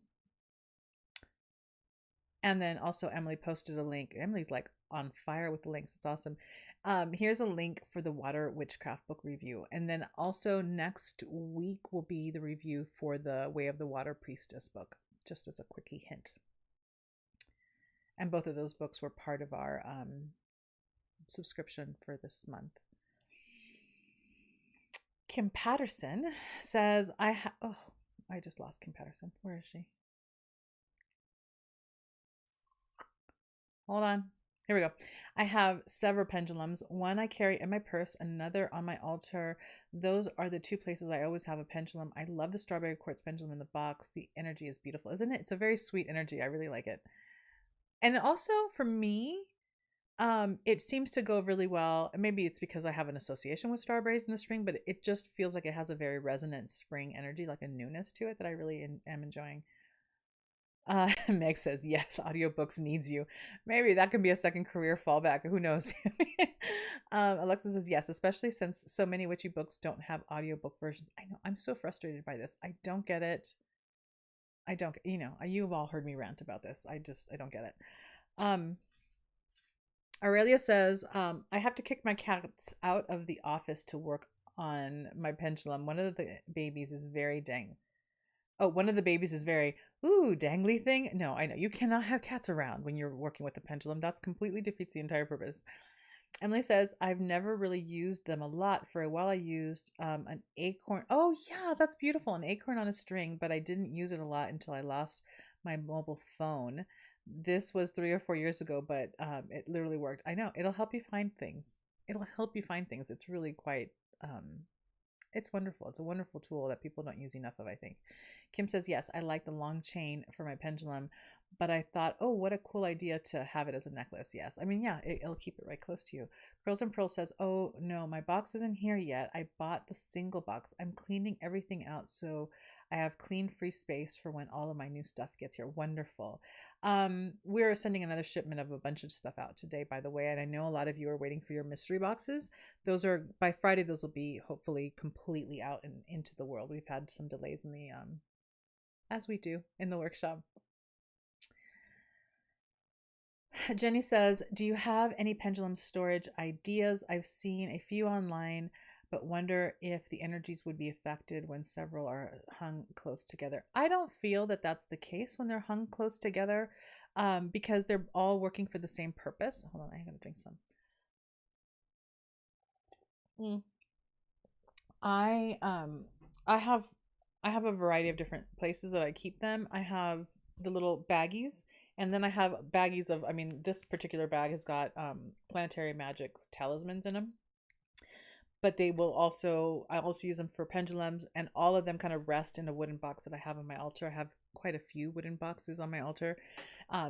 Speaker 1: And then also Emily posted a link. Emily's like on fire with the links. It's awesome. Here's a link for the Water Witchcraft book review. And then also next week will be the review for the Way of the Water Priestess book, just as a quickie hint. And both of those books were part of our subscription for this month. Kim Patterson says, I just lost Kim Patterson. Where is she? Hold on. Here we go. I have several pendulums. One I carry in my purse, another on my altar. Those are the 2 places I always have a pendulum. I love the strawberry quartz pendulum in the box. The energy is beautiful, isn't it? It's a very sweet energy. I really like it. And also for me, it seems to go really well. Maybe it's because I have an association with strawberries in the spring, but it just feels like it has a very resonant spring energy, like a newness to it that I really am enjoying. Meg says, yes, audiobooks needs you. Maybe that can be a second career fallback. Who knows? Alexa says, yes, especially since so many witchy books don't have audiobook versions. I know. I'm so frustrated by this. I don't get it. You've all heard me rant about this. I don't get it. Aurelia says, I have to kick my cats out of the office to work on my pendulum. One of the babies is very dangly thing. No, I know. You cannot have cats around when you're working with a pendulum. That's completely defeats the entire purpose. Emily says, I've never really used them a lot. For a while I used an acorn. Oh yeah, that's beautiful. An acorn on a string, but I didn't use it a lot until I lost my mobile phone. This was 3 or 4 years ago, but it literally worked. I know. It'll help you find things. It's really quite it's wonderful. It's a wonderful tool that people don't use enough of, I think. Kim says, yes, I like the long chain for my pendulum, but I thought, oh, what a cool idea to have it as a necklace. Yes. I mean, yeah, it'll keep it right close to you. Curls and Pearls says, oh, no, my box isn't here yet. I bought the single box. I'm cleaning everything out, so I have clean, free space for when all of my new stuff gets here. Wonderful. We're sending another shipment of a bunch of stuff out today, by the way, and I know a lot of you are waiting for your mystery boxes. Those are by Friday. Those will be hopefully completely out and into the world. We've had some delays in the as we do in the workshop. Jenny says, do you have any pendulum storage ideas? I've seen a few online, but wonder if the energies would be affected when several are hung close together. I don't feel that that's the case when they're hung close together, because they're all working for the same purpose. Hold on, I gotta drink some. I have a variety of different places that I keep them. I have the little baggies, and then I have baggies of, this particular bag has got planetary magic talismans in them. But I also use them for pendulums, and all of them kind of rest in a wooden box that I have on my altar. I have quite a few wooden boxes on my altar.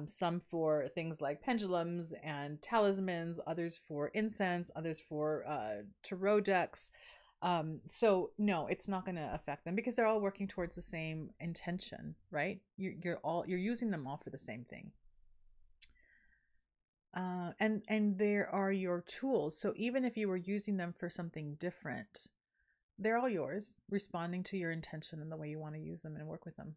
Speaker 1: Some for things like pendulums and talismans, others for incense, others for tarot decks. So no, it's not going to affect them because they're all working towards the same intention, right? You're using them all for the same thing. And there are your tools. So even if you were using them for something different, they're all yours, responding to your intention and the way you want to use them and work with them.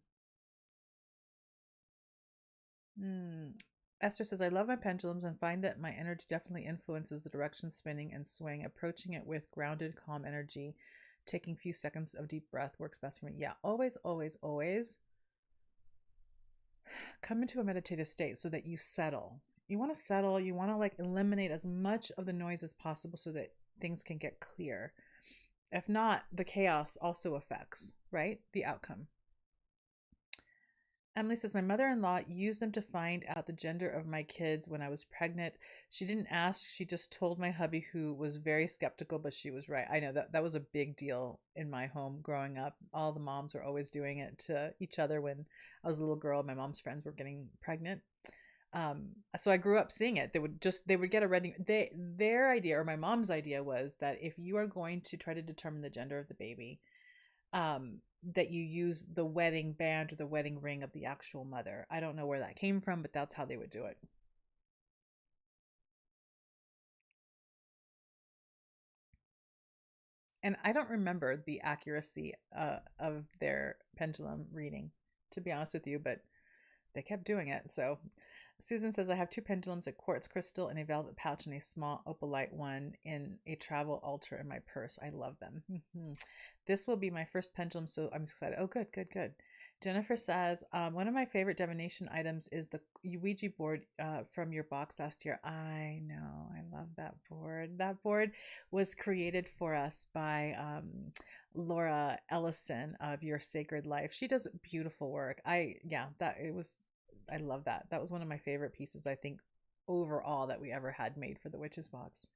Speaker 1: Esther says, I love my pendulums and find that my energy definitely influences the direction spinning and swaying. Approaching it with grounded, calm energy, taking a few seconds of deep breath works best for me. Yeah, always, always, always come into a meditative state so that you settle. You want to settle, you want to like eliminate as much of the noise as possible so that things can get clear. If not, the chaos also affects, right? The outcome. Emily says, my mother-in-law used them to find out the gender of my kids when I was pregnant. She didn't ask. She just told my hubby, who was very skeptical, but she was right. I know that was a big deal in my home growing up. All the moms were always doing it to each other. When I was a little girl, my mom's friends were getting pregnant. So I grew up seeing it. They would get a wedding. Their idea, or my mom's idea, was that if you are going to try to determine the gender of the baby, that you use the wedding band or the wedding ring of the actual mother. I don't know where that came from, but that's how they would do it. And I don't remember the accuracy of their pendulum reading, to be honest with you, but they kept doing it. So Susan says, I have two pendulums, a quartz crystal in a velvet pouch and a small opalite one in a travel altar in my purse. I love them. This will be my first pendulum, so I'm excited. Oh, good, good, good. Jennifer says, one of my favorite divination items is the Ouija board from your box last year. I know. I love that board. That board was created for us by Laura Ellison of Your Sacred Life. She does beautiful work. I love that. That was one of my favorite pieces, I think, overall that we ever had made for the Witches Box.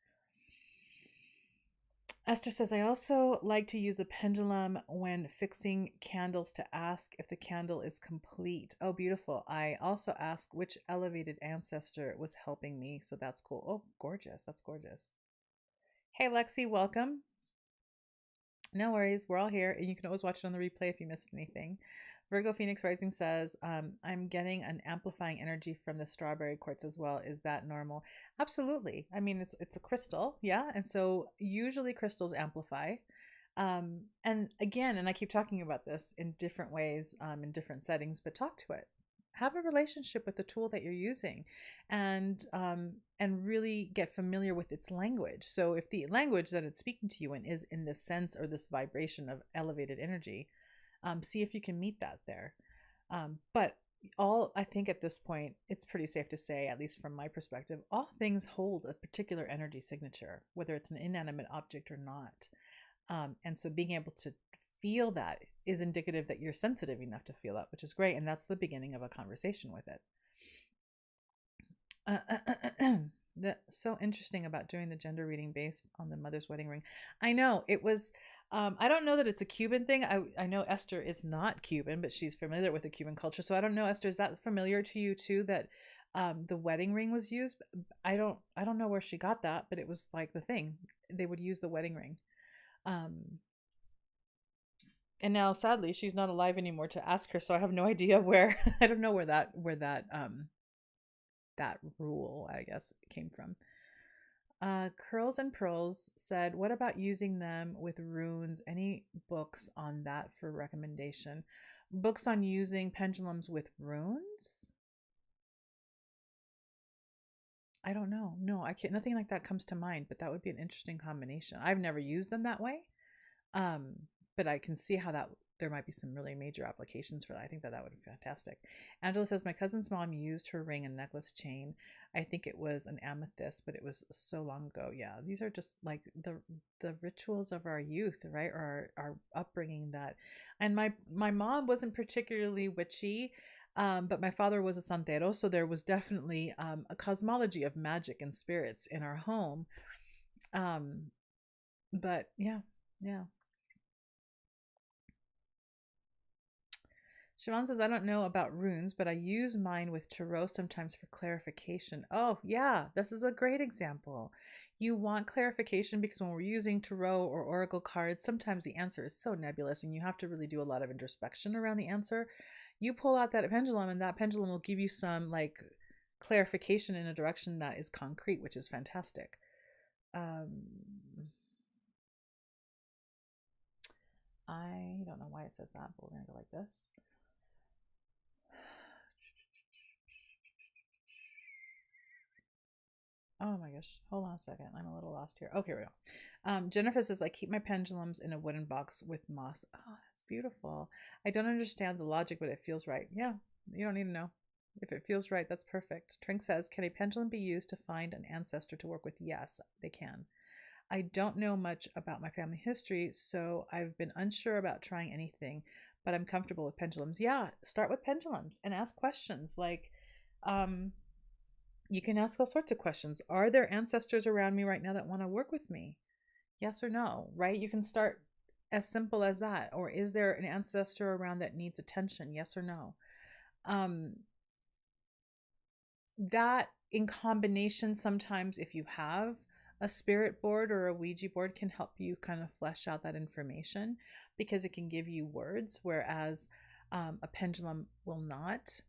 Speaker 1: Esther says, I also like to use a pendulum when fixing candles to ask if the candle is complete. Oh, beautiful. I also ask which elevated ancestor was helping me. So that's cool. Oh, gorgeous. That's gorgeous. Hey, Lexi, welcome. No worries. We're all here. And you can always watch it on the replay if you missed anything. Virgo Phoenix Rising says, I'm getting an amplifying energy from the strawberry quartz as well. Is that normal? Absolutely. I mean, it's a crystal. Yeah. And so usually crystals amplify. And again, and I keep talking about this in different ways, in different settings, but talk to it. Have a relationship with the tool that you're using, and really get familiar with its language. So if the language that it's speaking to you in is in this sense or this vibration of elevated energy, see if you can meet that there. But I think at this point, it's pretty safe to say, at least from my perspective, all things hold a particular energy signature, whether it's an inanimate object or not. And so being able to feel that is indicative that you're sensitive enough to feel that, which is great. And that's the beginning of a conversation with it. That's so interesting about doing the gender reading based on the mother's wedding ring. I know it was, I don't know that it's a Cuban thing. I know Esther is not Cuban, but she's familiar with the Cuban culture. So I don't know, Esther, is that familiar to you too, that the wedding ring was used? I don't know where she got that, but it was like the thing. They would use the wedding ring. And now sadly she's not alive anymore to ask her, so I have no idea where I don't know where that rule, I guess, came from. Curls and Pearls said, what about using them with runes? Any books on that for recommendation? Books on using pendulums with runes? I don't know. No, I can't. Nothing like that comes to mind, but that would be an interesting combination. I've never used them that way. But I can see how there might be some really major applications for that. I think that would be fantastic. Angela says, my cousin's mom used her ring and necklace chain. I think it was an amethyst, but it was so long ago. Yeah, these are just like the rituals of our youth, right? Or our upbringing that. And my mom wasn't particularly witchy, but my father was a santero, so there was definitely a cosmology of magic and spirits in our home. But yeah. Siobhan says, I don't know about runes, but I use mine with tarot sometimes for clarification. Oh, yeah, this is a great example. You want clarification because when we're using tarot or oracle cards, sometimes the answer is so nebulous and you have to really do a lot of introspection around the answer. You pull out that pendulum, and that pendulum will give you some like clarification in a direction that is concrete, which is fantastic. I don't know why it says that, but we're going to go like this. Oh my gosh. Hold on a second. I'm a little lost here. Okay, here we go. Jennifer says, I keep my pendulums in a wooden box with moss. Oh, that's beautiful. I don't understand the logic, but it feels right. Yeah, you don't need to know. If it feels right, that's perfect. Trink says, can a pendulum be used to find an ancestor to work with? Yes, they can. I don't know much about my family history, so I've been unsure about trying anything, but I'm comfortable with pendulums. Yeah, start with pendulums and ask questions like, you can ask all sorts of questions. Are there ancestors around me right now that want to work with me? Yes or no, right? You can start as simple as that. Or is there an ancestor around that needs attention? Yes or no? That in combination, sometimes if you have a spirit board or a Ouija board, can help you kind of flesh out that information because it can give you words, whereas a pendulum will not.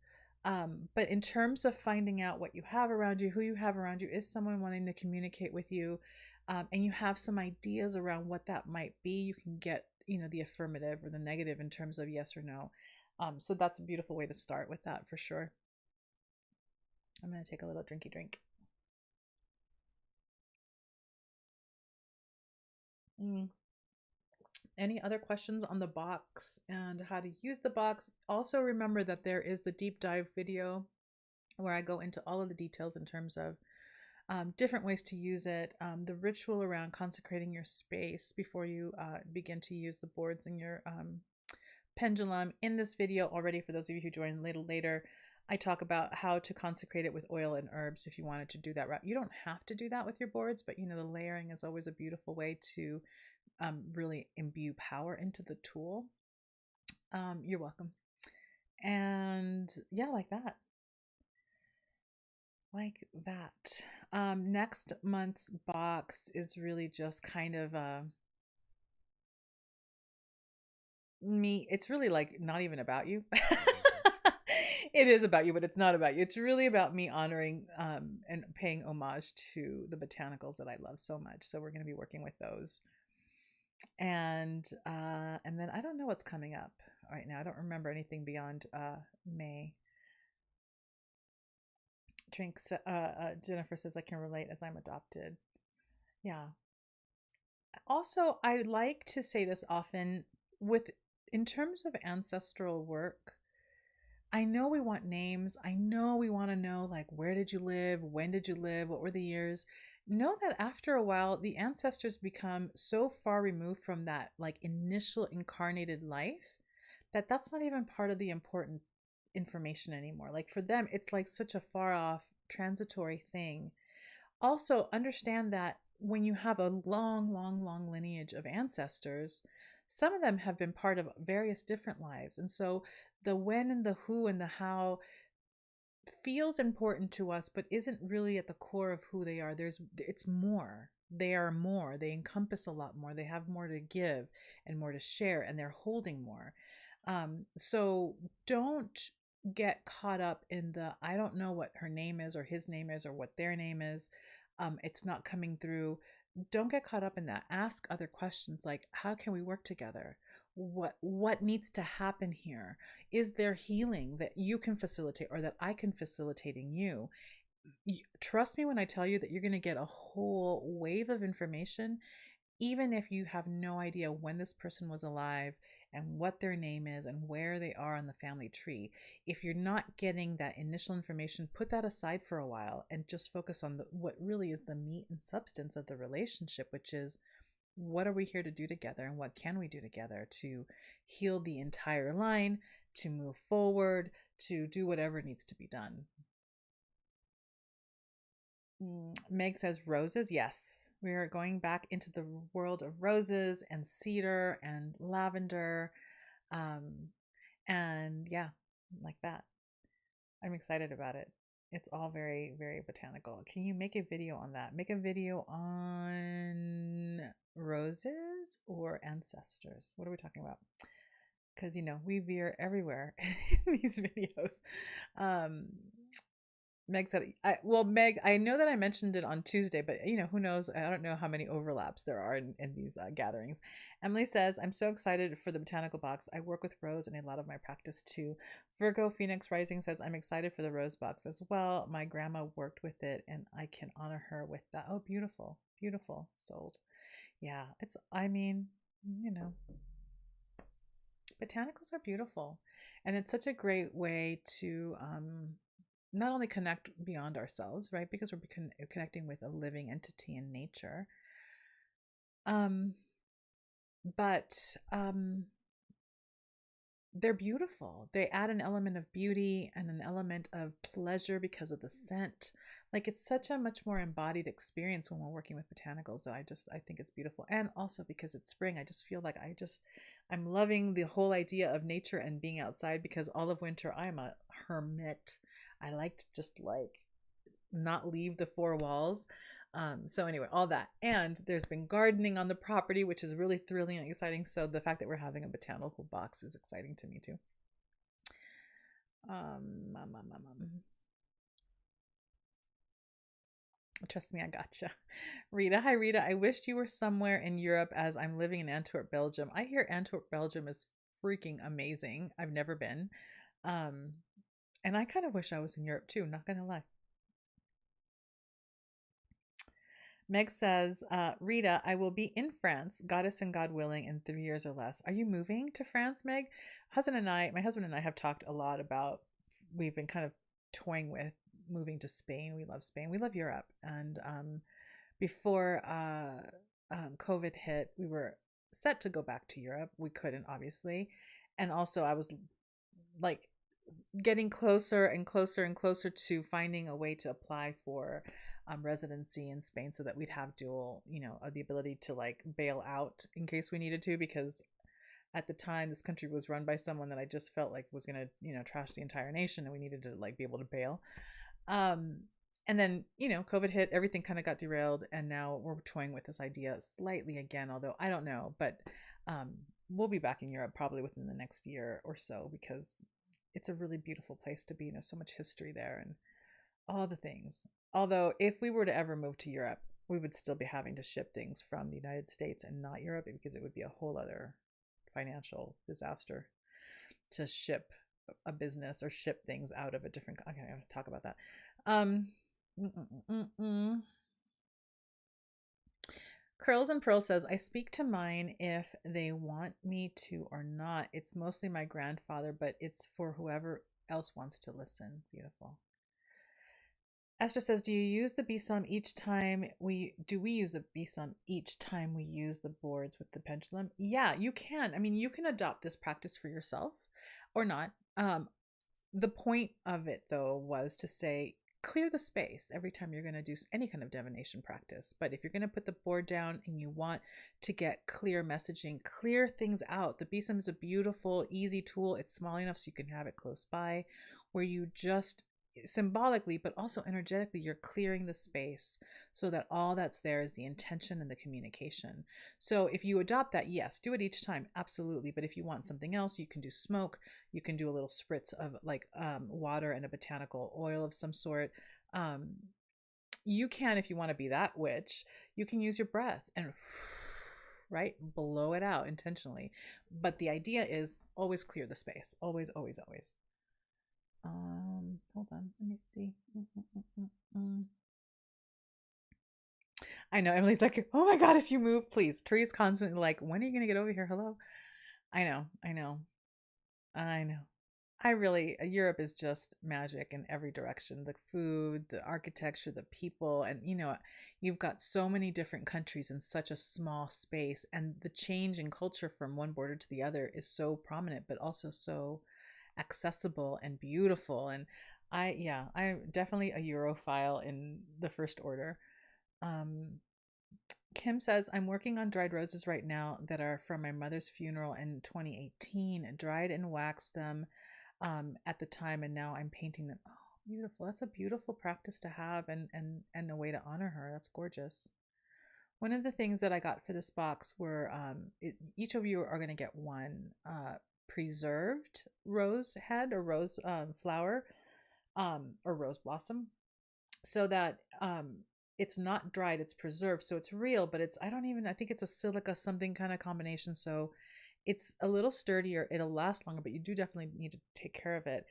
Speaker 1: But in terms of finding out what you have around you, who you have around you, is someone wanting to communicate with you, and you have some ideas around what that might be, you can get, the affirmative or the negative in terms of yes or no. So that's a beautiful way to start with that for sure. I'm going to take a little drinky drink. Any other questions on the box and how to use the box? Also remember that there is the deep dive video where I go into all of the details in terms of different ways to use it, the ritual around consecrating your space before you begin to use the boards in your pendulum. In this video already, for those of you who joined a little later, I talk about how to consecrate it with oil and herbs if you wanted to do that route. You don't have to do that with your boards, but the layering is always a beautiful way to really imbue power into the tool. You're welcome. And yeah, like that. Like that. Next month's box is really just kind of me. It's really like not even about you. It is about you, but it's not about you. It's really about me honoring and paying homage to the botanicals that I love so much. So we're going to be working with those. And then I don't know what's coming up right now. I don't remember anything beyond May. Drinks. Jennifer says I can relate as I'm adopted. Yeah. Also, I like to say this often in terms of ancestral work. I know we want names. I know we want to know, like, where did you live? When did you live? What were the years? Know that after a while, the ancestors become so far removed from that, like, initial incarnated life that that's not even part of the important information anymore. Like, for them, it's like such a far off, transitory thing. Also, understand that when you have a long, long, long lineage of ancestors, some of them have been part of various different lives. And so the when and the who and the how feels important to us, but isn't really at the core of who they are. It's more. They are more. They encompass a lot more. They have more to give and more to share, and they're holding more. So don't get caught up in the I don't know what her name is or his name is or what their name is. It's not coming through. Don't get caught up in that. Ask other questions like, how can we work together? What needs to happen here? Is there healing that you can facilitate or that I can facilitate in you? Trust me when I tell you that you're going to get a whole wave of information, even if you have no idea when this person was alive and what their name is and where they are on the family tree. If you're not getting that initial information, put that aside for a while and just focus on what really is the meat and substance of the relationship, which is, what are we here to do together and what can we do together to heal the entire line, to move forward, to do whatever needs to be done. Meg says roses. Yes, we are going back into the world of roses and cedar and lavender. And yeah, like that. I'm excited about it. It's all very, very botanical. Can you make a video on that? Make a video on roses or ancestors? What are we talking about? Because, we veer everywhere in these videos. Um, Meg said, Meg, I know that I mentioned it on Tuesday, but who knows? I don't know how many overlaps there are in these gatherings. Emily says, I'm so excited for the Botanical Box. I work with rose in a lot of my practice too. Virgo Phoenix Rising says, I'm excited for the rose box as well. My grandma worked with it and I can honor her with that. Oh, beautiful, beautiful. Sold. Yeah, botanicals are beautiful. And it's such a great way to not only connect beyond ourselves, right? Because we're connecting with a living entity in nature. But they're beautiful. They add an element of beauty and an element of pleasure because of the scent. Like, it's such a much more embodied experience when we're working with botanicals that I think it's beautiful. And also because it's spring, I just feel like I'm loving the whole idea of nature and being outside, because all of winter I'm a hermit. I like to just not leave the four walls. So anyway, all that. And there's been gardening on the property, which is really thrilling and exciting. So the fact that we're having a botanical box is exciting to me too. Trust me, I gotcha. Rita, hi Rita. I wished you were somewhere in Europe as I'm living in Antwerp, Belgium. I hear Antwerp, Belgium is freaking amazing. I've never been. And I kind of wish I was in Europe too, not gonna lie. Meg says, Rita, I will be in France, goddess and God willing, in 3 years or less. Are you moving to France, Meg? My husband and I have talked a lot about, we've been kind of toying with moving to Spain. We love Spain. We love Europe. And before COVID hit, we were set to go back to Europe. We couldn't, obviously. And also I was like getting closer and closer and closer to finding a way to apply for residency in Spain so that we'd have dual, the ability to bail out in case we needed to, because at the time this country was run by someone that I just felt like was going to, trash the entire nation, and we needed to be able to bail. And then, COVID hit, everything kind of got derailed, and now we're toying with this idea slightly again, although I don't know, but we'll be back in Europe probably within the next year or so, because it's a really beautiful place to be. So much history there and all the things. Although if we were to ever move to Europe, we would still be having to ship things from the United States and not Europe, because it would be a whole other financial disaster to ship a business or ship things out of a different. Okay, I'm going to talk about that. Curls and Pearl says, I speak to mine if they want me to or not. It's mostly my grandfather, but it's for whoever else wants to listen. Beautiful. Esther says, do you use the BSOM each time we use the BSOM each time we use the boards with the pendulum? Yeah, you can. I mean, you can adopt this practice for yourself or not. The point of it, though, was to say, clear the space every time you're going to do any kind of divination practice. But if you're going to put the board down and you want to get clear messaging, clear things out. The BSOM is a beautiful, easy tool. It's small enough so you can have it close by, where you just symbolically but also energetically you're clearing the space so that all that's there is the intention and the communication. So if you adopt that, yes, do it each time, absolutely. But if you want something else, you can do smoke, you can do a little spritz of water and a botanical oil of some sort. You can, if you want to be that witch, you can use your breath and blow it out intentionally. But the idea is always clear the space, always, always, always. Hold on, let me see. I know Emily's like, oh my god, if you move, please. Tree's constantly like, when are you gonna get over here? Hello. I know. Europe is just magic in every direction. The food, the architecture, the people, and you've got so many different countries in such a small space, and the change in culture from one border to the other is so prominent, but also so accessible and beautiful. And I'm definitely a Europhile in the first order. Kim says, I'm working on dried roses right now that are from my mother's funeral in 2018. Dried and waxed them at the time, and now I'm painting them. Oh, beautiful. That's a beautiful practice to have, and a way to honor her. That's gorgeous. One of the things that I got for this box were each of you are going to get one preserved rose head or rose flower or rose blossom, so that it's not dried, it's preserved, so it's real, but it's I think it's a silica something kind of combination, so it's a little sturdier, it'll last longer, but you do definitely need to take care of it.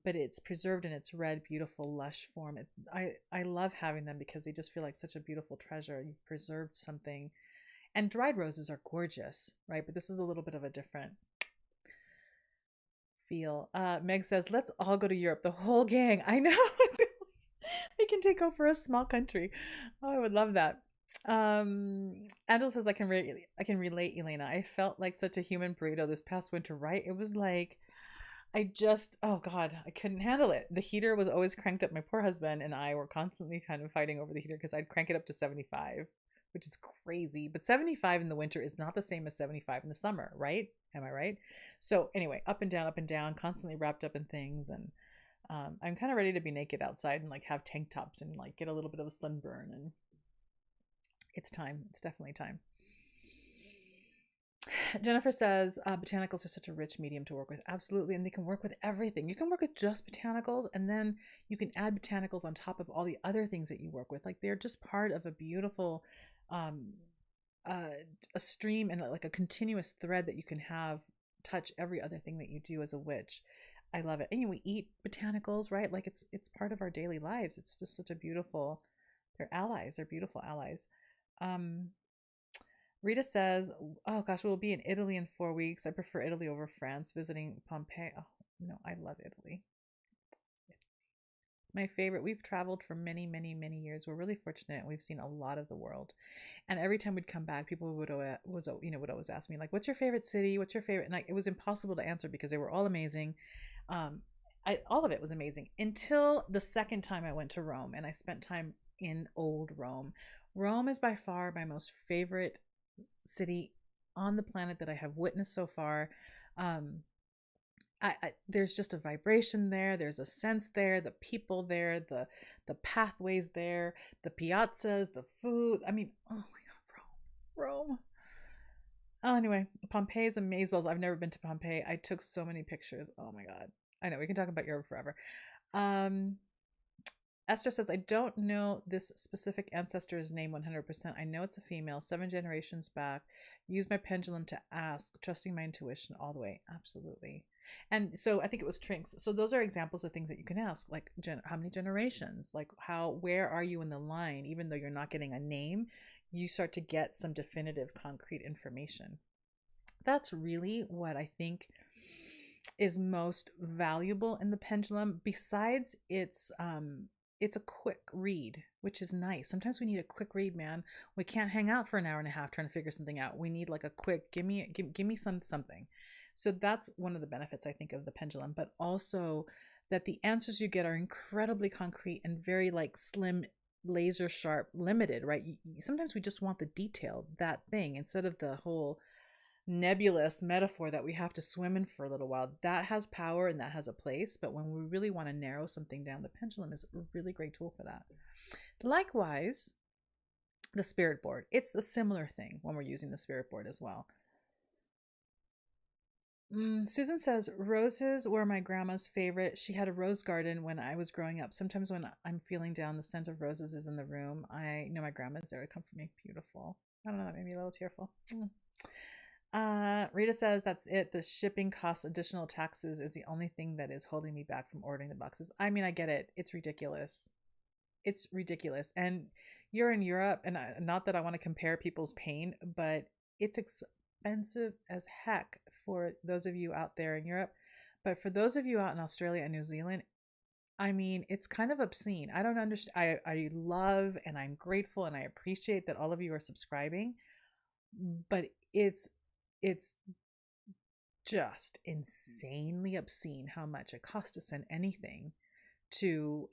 Speaker 1: But it's preserved in its red, beautiful, lush form. I love having them because they just feel like such a beautiful treasure. You've preserved something. And dried roses are gorgeous, right? But this is a little bit of a different feel. Meg says, let's all go to Europe, the whole gang. I know. We can take over a small country. Oh, I would love that. Angela says, I can relate, Elena. I felt like such a human burrito this past winter, right? It was like oh God, I couldn't handle it. The heater was always cranked up. My poor husband and I were constantly kind of fighting over the heater because I'd crank it up to 75, which is crazy. But 75 in the winter is not the same as 75 in the summer, right? Am I right? So anyway, up and down, constantly wrapped up in things. And I'm kind of ready to be naked outside and like have tank tops and like get a little bit of a sunburn. And it's time. It's definitely time. Jennifer says, botanicals are such a rich medium to work with. Absolutely. And they can work with everything. You can work with just botanicals, and then you can add botanicals on top of all the other things that you work with. Like they're just part of a beautiful, a stream and like a continuous thread that you can have touch every other thing that you do as a witch. I love it. And we eat botanicals, right? Like it's part of our daily lives. It's just such a beautiful, they're allies. They're beautiful allies. Rita says, oh gosh, we'll be in Italy in 4 weeks. I prefer Italy over France, visiting Pompeii. Oh, no, I love Italy. My favorite. We've traveled for many, many, many years. We're really fortunate. We've seen a lot of the world. And every time we'd come back, people would always ask me, like, what's your favorite city? What's your favorite? And it was impossible to answer because they were all amazing. All of it was amazing until the second time I went to Rome and I spent time in old Rome. Rome is by far my most favorite city on the planet that I have witnessed so far. There's just a vibration there. There's a sense there. The people there, the pathways there, the piazzas, the food. I mean, oh my God, Rome. Oh, anyway, Pompeii is amazing. I've never been to Pompeii. I took so many pictures. Oh my God. I know we can talk about Europe forever. Esther says, I don't know this specific ancestor's name 100%. I know it's a female, 7 generations back. Use my pendulum to ask, trusting my intuition all the way. Absolutely. And so I think it was Trinks. So those are examples of things that you can ask, like how many generations, like where are you in the line? Even though you're not getting a name, you start to get some definitive, concrete information. That's really what I think is most valuable in the pendulum, besides it's a quick read, which is nice. Sometimes we need a quick read, man. We can't hang out for an hour and a half trying to figure something out. We need like a quick, give me something. So that's one of the benefits, I think, of the pendulum, but also that the answers you get are incredibly concrete and very like slim, laser sharp, limited, right? Sometimes we just want the detail, that thing, instead of the whole nebulous metaphor that we have to swim in for a little while. That has power and that has a place, but when we really want to narrow something down, the pendulum is a really great tool for that. Likewise, the spirit board, it's a similar thing when we're using the spirit board as well. Susan says, roses were my grandma's favorite. She had a rose garden when I was growing up. Sometimes when I'm feeling down, the scent of roses is in the room. I know my grandma's there to comfort me. Beautiful. I don't know, that made me a little tearful. Rita says, that's it. The shipping costs additional taxes is the only thing that is holding me back from ordering the boxes. I mean, I get it. It's ridiculous. It's ridiculous. And you're in Europe, and not that I want to compare people's pain, but it's expensive as heck for those of you out there in Europe. But for those of you out in Australia and New Zealand, I mean, it's kind of obscene. I don't understand. I love and I'm grateful and I appreciate that all of you are subscribing, but it's just insanely obscene how much it costs to send anything to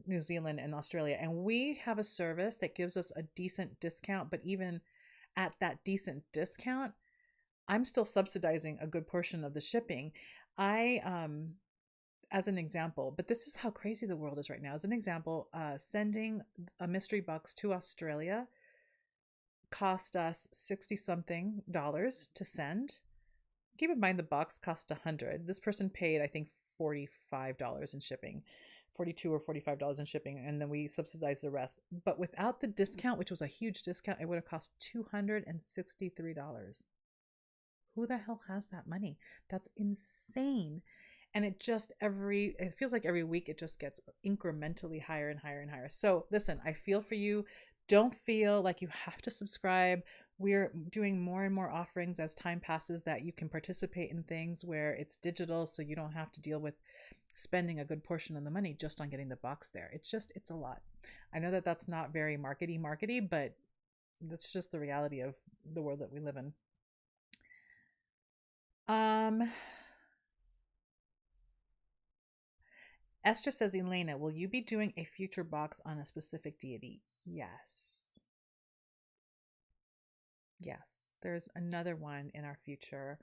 Speaker 1: New Zealand and Australia. And we have a service that gives us a decent discount, but even at that decent discount, I'm still subsidizing a good portion of the shipping. I, as an example, but this is how crazy the world is right now. As an example, sending a mystery box to Australia cost us 60 something dollars to send. Keep in mind the box cost $100. This person paid, I think, $45 in shipping, $42 or $45 in shipping, and then we subsidized the rest. But without the discount, which was a huge discount, it would have cost $263. Who the hell has that money? That's insane. And it feels like every week it just gets incrementally higher and higher and higher. So listen, I feel for you. Don't feel like you have to subscribe. We're doing more and more offerings as time passes that you can participate in things where it's digital, so you don't have to deal with spending a good portion of the money just on getting the box there. It's a lot. I know that that's not very markety, but that's just the reality of the world that we live in. Esther says, Elena, will you be doing a future box on a specific deity? Yes. Yes, there's another one in our future.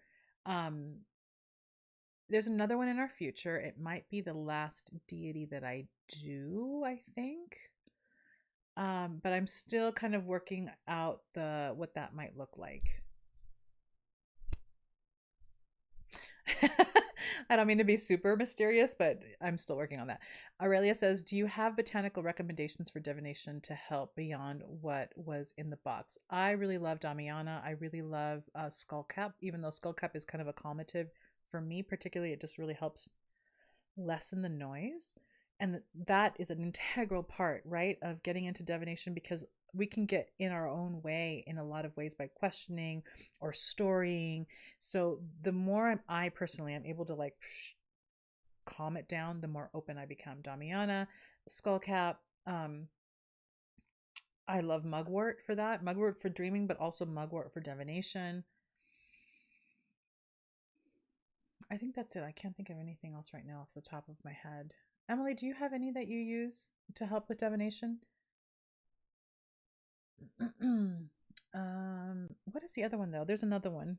Speaker 1: There's another one in our future. It might be the last deity that I do, I think. But I'm still kind of working out what that might look like. I don't mean to be super mysterious, but I'm still working on that. Aurelia says, do you have botanical recommendations for divination to help beyond what was in the box? I really love Damiana. I really love Skullcap, even though Skullcap is kind of a calmative for me particularly. It just really helps lessen the noise. And that is an integral part, right, of getting into divination, because we can get in our own way in a lot of ways by questioning or storying. So the more I personally am able to like calm it down, the more open I become. Damiana, Skullcap, I love Mugwort for that. Mugwort for dreaming, but also Mugwort for divination. I think that's it. I can't think of anything else right now off the top of my head. Emily, do you have any that you use to help with divination? What is the other one though? There's another one.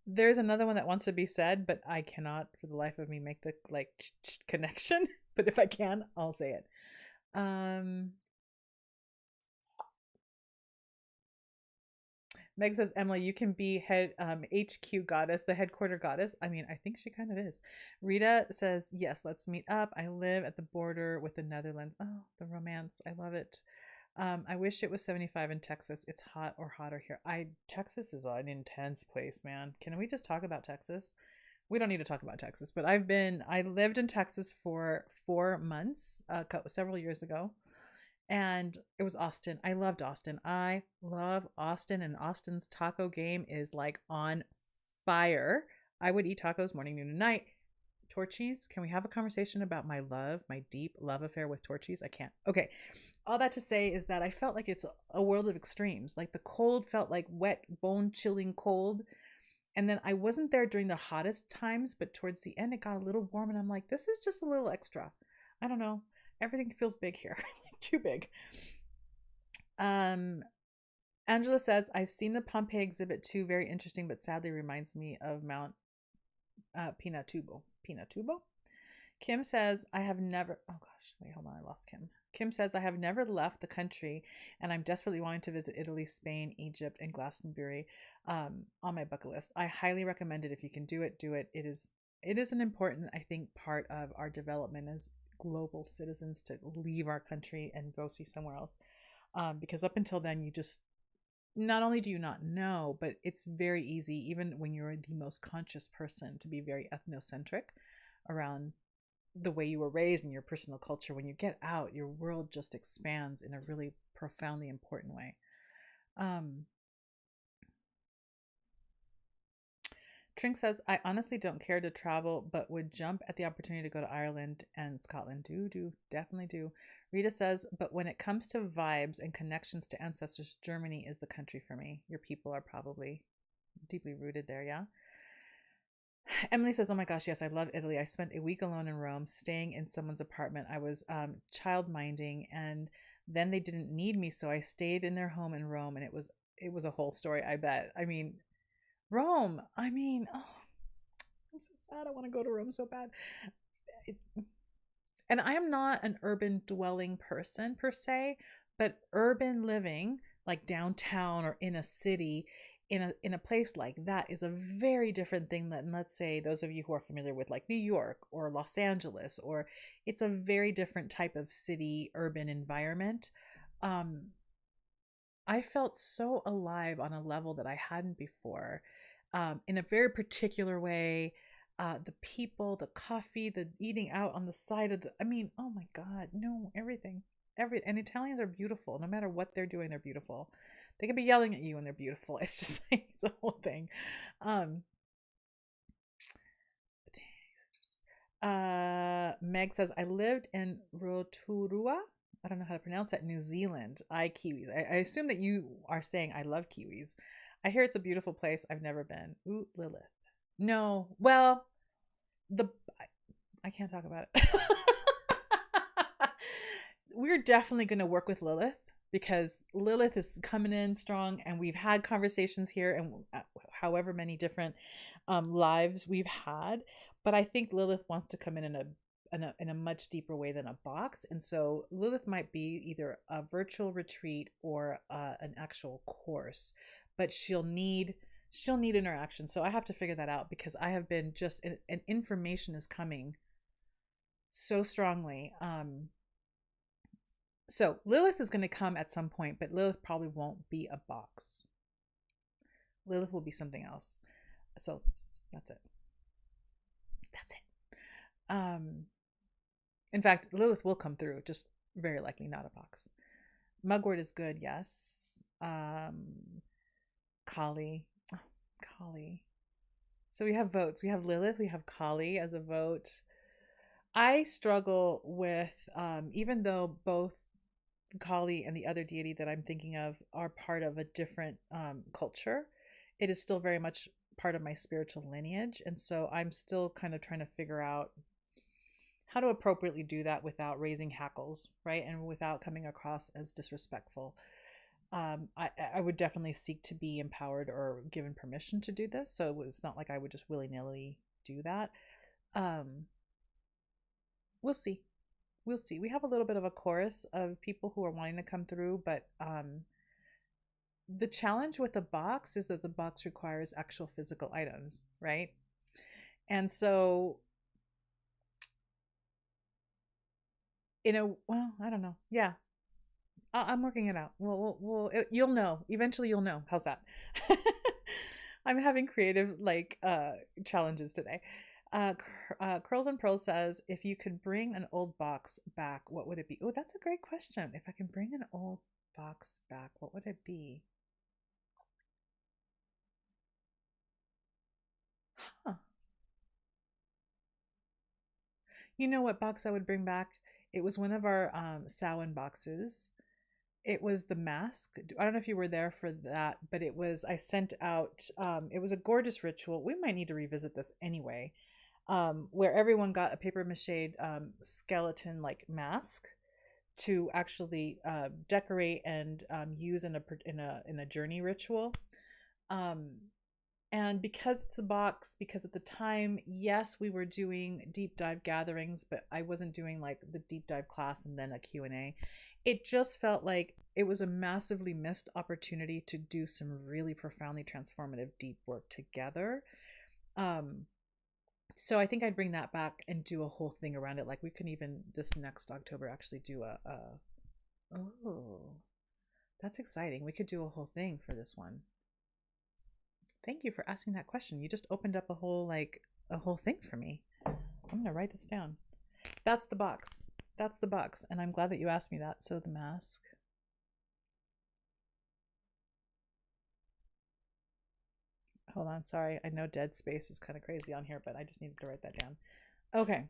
Speaker 1: There's another one that wants to be said, but I cannot for the life of me make the like connection. But if I can, I'll say it. Meg says, Emily, you can be head HQ goddess, the headquarter goddess. I mean, I think she kind of is. Rita says, yes, let's meet up. I live at the border with the Netherlands. Oh, the romance. I love it. I wish it was 75 in Texas. It's hot or hotter here. Texas is an intense place, man. Can we just talk about Texas? We don't need to talk about Texas, but I lived in Texas for 4 months, several years ago. And it was Austin. I loved Austin. I love Austin, and Austin's taco game is like on fire. I would eat tacos morning, noon, and night. Torchies. Can we have a conversation about my deep love affair with Torchies? I can't. Okay. All that to say is that I felt like it's a world of extremes. Like the cold felt like wet, bone-chilling cold. And then I wasn't there during the hottest times, but towards the end it got a little warm, and I'm like, this is just a little extra. I don't know. Everything feels big here. Too big. Angela says, I've seen the Pompeii exhibit too. Very interesting, but sadly reminds me of Mount Pinatubo. Kim says, I have never, oh gosh, wait, hold on, I lost Kim. Kim says, I have never left the country, and I'm desperately wanting to visit Italy, Spain, Egypt, and Glastonbury on my bucket list. I highly recommend it. If you can do it, do it. It is an important, I think, part of our development as global citizens to leave our country and go see somewhere else. Because up until then, you just, not only do you not know, but it's very easy, even when you're the most conscious person, to be very ethnocentric around the way you were raised and your personal culture. When you get out, your world just expands in a really profoundly important way. Trink says, I honestly don't care to travel, but would jump at the opportunity to go to Ireland and Scotland. Definitely do. Rita says, but when it comes to vibes and connections to ancestors, Germany is the country for me. Your people are probably deeply rooted there, yeah? Emily says, "Oh my gosh, yes, I love Italy. I spent a week alone in Rome, staying in someone's apartment. I was child minding, and then they didn't need me, so I stayed in their home in Rome, and it was a whole story. I bet. I mean, Rome. I mean, oh, I'm so sad. I want to go to Rome so bad. It, and I am not an urban dwelling person per se, but urban living, like downtown or in a city, in a place like that, is a very different thing than, let's say, those of you who are familiar with like New York or Los Angeles, or it's a very different type of city urban environment. um I felt so alive on a level that I hadn't before, in a very particular way. The people, the coffee, the eating out on the side of the, I mean, oh my God, no, everything. And Italians are beautiful. No matter what they're doing, they're beautiful. They can be yelling at you and they're beautiful. It's just like, it's a whole thing. Um, Meg says, I lived in Rotorua. I don't know how to pronounce that. New Zealand. Kiwis. I assume that you are saying I love Kiwis. I hear it's a beautiful place. I've never been. Ooh, Lilith. No. Well, the I can't talk about it. We're definitely going to work with Lilith, because Lilith is coming in strong, and we've had conversations here, and however many different lives we've had. But I think Lilith wants to come in a much deeper way than a box, and so Lilith might be either a virtual retreat or an actual course, but she'll need interaction. So I have to figure that out, because I have been just and information is coming so strongly. So Lilith is going to come at some point, but Lilith probably won't be a box. Lilith will be something else. So that's it. That's it. In fact, Lilith will come through, just very likely not a box. Mugwort is good, yes. Kali. Oh, Kali. So we have votes. We have Lilith, we have Kali as a vote. I struggle with, even though both Kali and the other deity that I'm thinking of are part of a different culture, it is still very much part of my spiritual lineage. And so I'm still kind of trying to figure out how to appropriately do that without raising hackles, right? And without coming across as disrespectful. I would definitely seek to be empowered or given permission to do this. So it's not like I would just willy-nilly do that. We'll see. We'll see. We have a little bit of a chorus of people who are wanting to come through, but the challenge with the box is that the box requires actual physical items, right? And so, well, I don't know. Yeah, I'm working it out. You'll know. Eventually, you'll know. How's that? I'm having creative challenges today. Curls and Pearls says, if you could bring an old box back, what would it be? Oh, that's a great question. If I can bring an old box back, what would it be? Huh. You know what box I would bring back? It was one of our Samhain boxes. It was the mask. I don't know if you were there for that, but I sent out, it was a gorgeous ritual. We might need to revisit this anyway. Where everyone got a paper mache skeleton like mask to actually decorate and use in a journey ritual. And because it's a box, because at the time, yes, we were doing deep dive gatherings, but I wasn't doing like the deep dive class and then a Q&A. It just felt like it was a massively missed opportunity to do some really profoundly transformative deep work together. So I think I'd bring that back and do a whole thing around it. Like we can even this next October actually do oh, that's exciting. We could do a whole thing for this one. Thank you for asking that question. You just opened up a whole thing for me. I'm gonna write this down. That's the box. That's the box. And I'm glad that you asked me that. So the mask. Hold on, sorry. I know dead space is kind of crazy on here, but I just needed to write that down. Okay.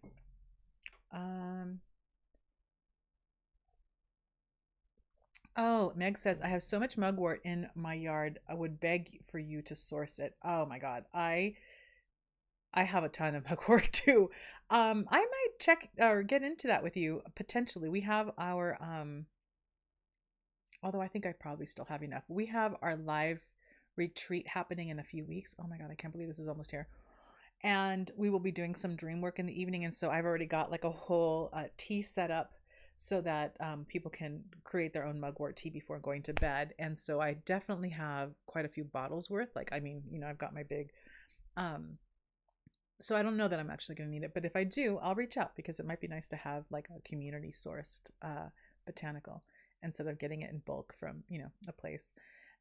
Speaker 1: Oh, Meg says, I have so much mugwort in my yard. I would beg for you to source it. Oh my God. I have a ton of mugwort too. I might check or get into that with you potentially. We have our although I think I probably still have enough. We have our live retreat happening in a few weeks. Oh my god, I can't believe this is almost here. And we will be doing some dream work in the evening, and so I've already got like a whole tea set up so that people can create their own mugwort tea before going to bed. And so I definitely have quite a few bottles worth. Like, I mean, I've got my big so I don't know that I'm actually going to need it, but if I do, I'll reach out because it might be nice to have like a community sourced botanical instead of getting it in bulk from, a place.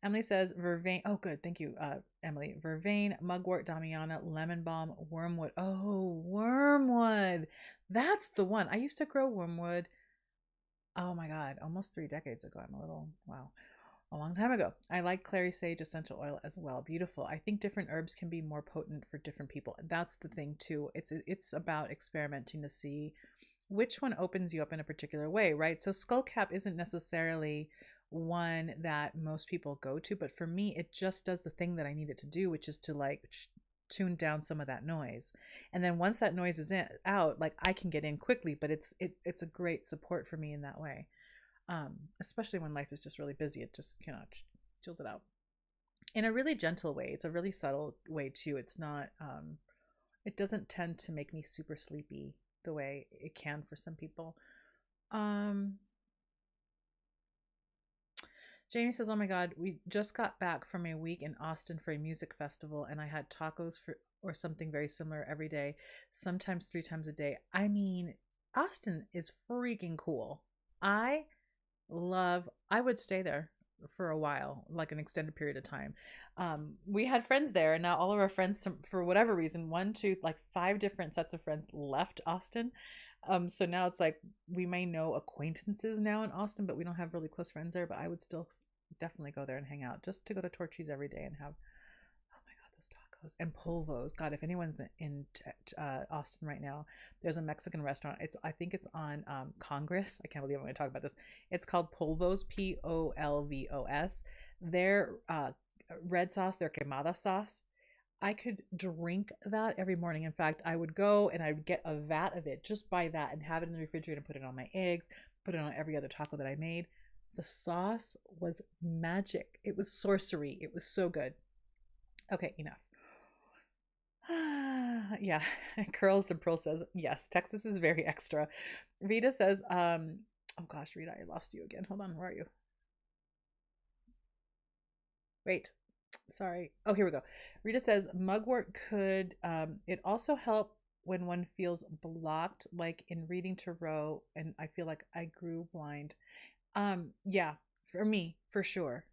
Speaker 1: Emily says vervain. Oh, good. Thank you, Emily. Vervain, mugwort, damiana, lemon balm, wormwood. Oh, wormwood. That's the one. I used to grow wormwood. Oh my God, almost 3 decades ago. I'm a little, wow, a long time ago. I like clary sage essential oil as well. Beautiful. I think different herbs can be more potent for different people. That's the thing too. It's about experimenting to see which one opens you up in a particular way, right? So skullcap isn't necessarily one that most people go to, but for me, it just does the thing that I need it to do, which is to like tune down some of that noise. And then once that noise is out, like I can get in quickly, but it's a great support for me in that way. Especially when life is just really busy, it just chills it out in a really gentle way. It's a really subtle way too. It's not it doesn't tend to make me super sleepy the way it can for some people. Jamie says, oh my god, we just got back from a week in Austin for a music festival, and I had tacos for or something very similar every day, sometimes 3 times a day. I mean, Austin is freaking cool. I would stay there for a while, like an extended period of time. We had friends there, and now all of our friends, for whatever reason, 5 different sets of friends left Austin. So now it's like we may know acquaintances now in Austin, but we don't have really close friends there. But I would still definitely go there and hang out, just to go to Torchy's every day and have, oh my god, those tacos and polvos. God, if anyone's in Austin right now, there's a Mexican restaurant. I think it's on Congress. I can't believe I'm going to talk about this. It's called Polvos, Polvos. Their red sauce, their quemada sauce, I could drink that every morning. In fact, I would go and I would get a vat of it, just buy that and have it in the refrigerator and put it on my eggs, put it on every other taco that I made. The sauce was magic. It was sorcery. It was so good. Okay, enough. Yeah, Curls and Pearl says, yes, Texas is very extra. Rita says, oh gosh, Rita, I lost you again. Hold on, where are you? Wait, sorry. Oh, here we go. Rita says mugwort could it also help when one feels blocked, like in reading tarot, and I feel like I grew blind. Yeah, for me, for sure.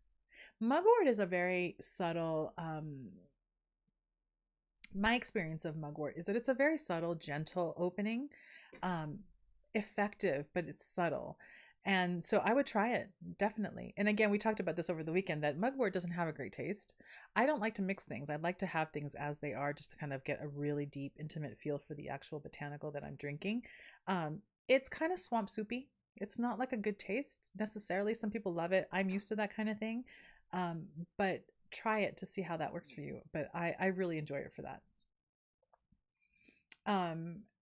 Speaker 1: Mugwort is a very subtle my experience of mugwort is that it's a very subtle, gentle opening, um, effective, but it's subtle. And so I would try it, definitely. And again, we talked about this over the weekend that mugwort doesn't have a great taste. I don't like to mix things. I'd like to have things as they are just to kind of get a really deep, intimate feel for the actual botanical that I'm drinking. It's kind of swamp soupy. It's not like a good taste necessarily. Some people love it. I'm used to that kind of thing. But try it to see how that works for you. But I really enjoy it for that.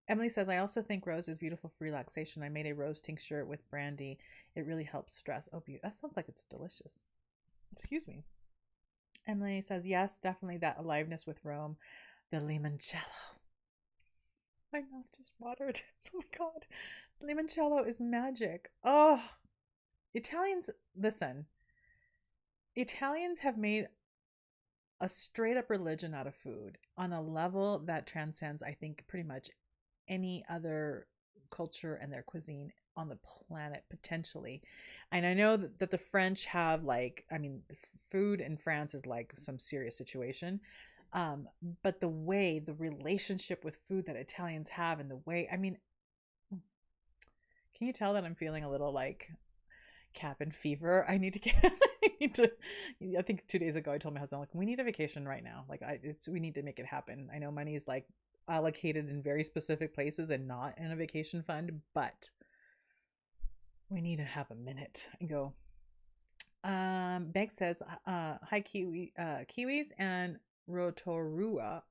Speaker 1: Emily says, I also think rose is beautiful for relaxation. I made a rose tincture with brandy. It really helps stress. Oh, that sounds like it's delicious. Excuse me. Emily says, yes, definitely that aliveness with Rome. The limoncello. My mouth just watered. Oh my god. Limoncello is magic. Oh, Italians, listen. Italians have made a straight up religion out of food on a level that transcends, I think, pretty much any other culture and their cuisine on the planet, potentially. And I know that the French have, like, I mean, food in France is like some serious situation. But the relationship with food that Italians have, and the way, I mean, can you tell that I'm feeling a little like cabin fever? I need to get I think 2 days ago I told my husband, like, we need a vacation right now. Like, we need to make it happen. I know money is like allocated in very specific places and not in a vacation fund, but we need to have a minute and go. Bank says, hi kiwis and Rotorua.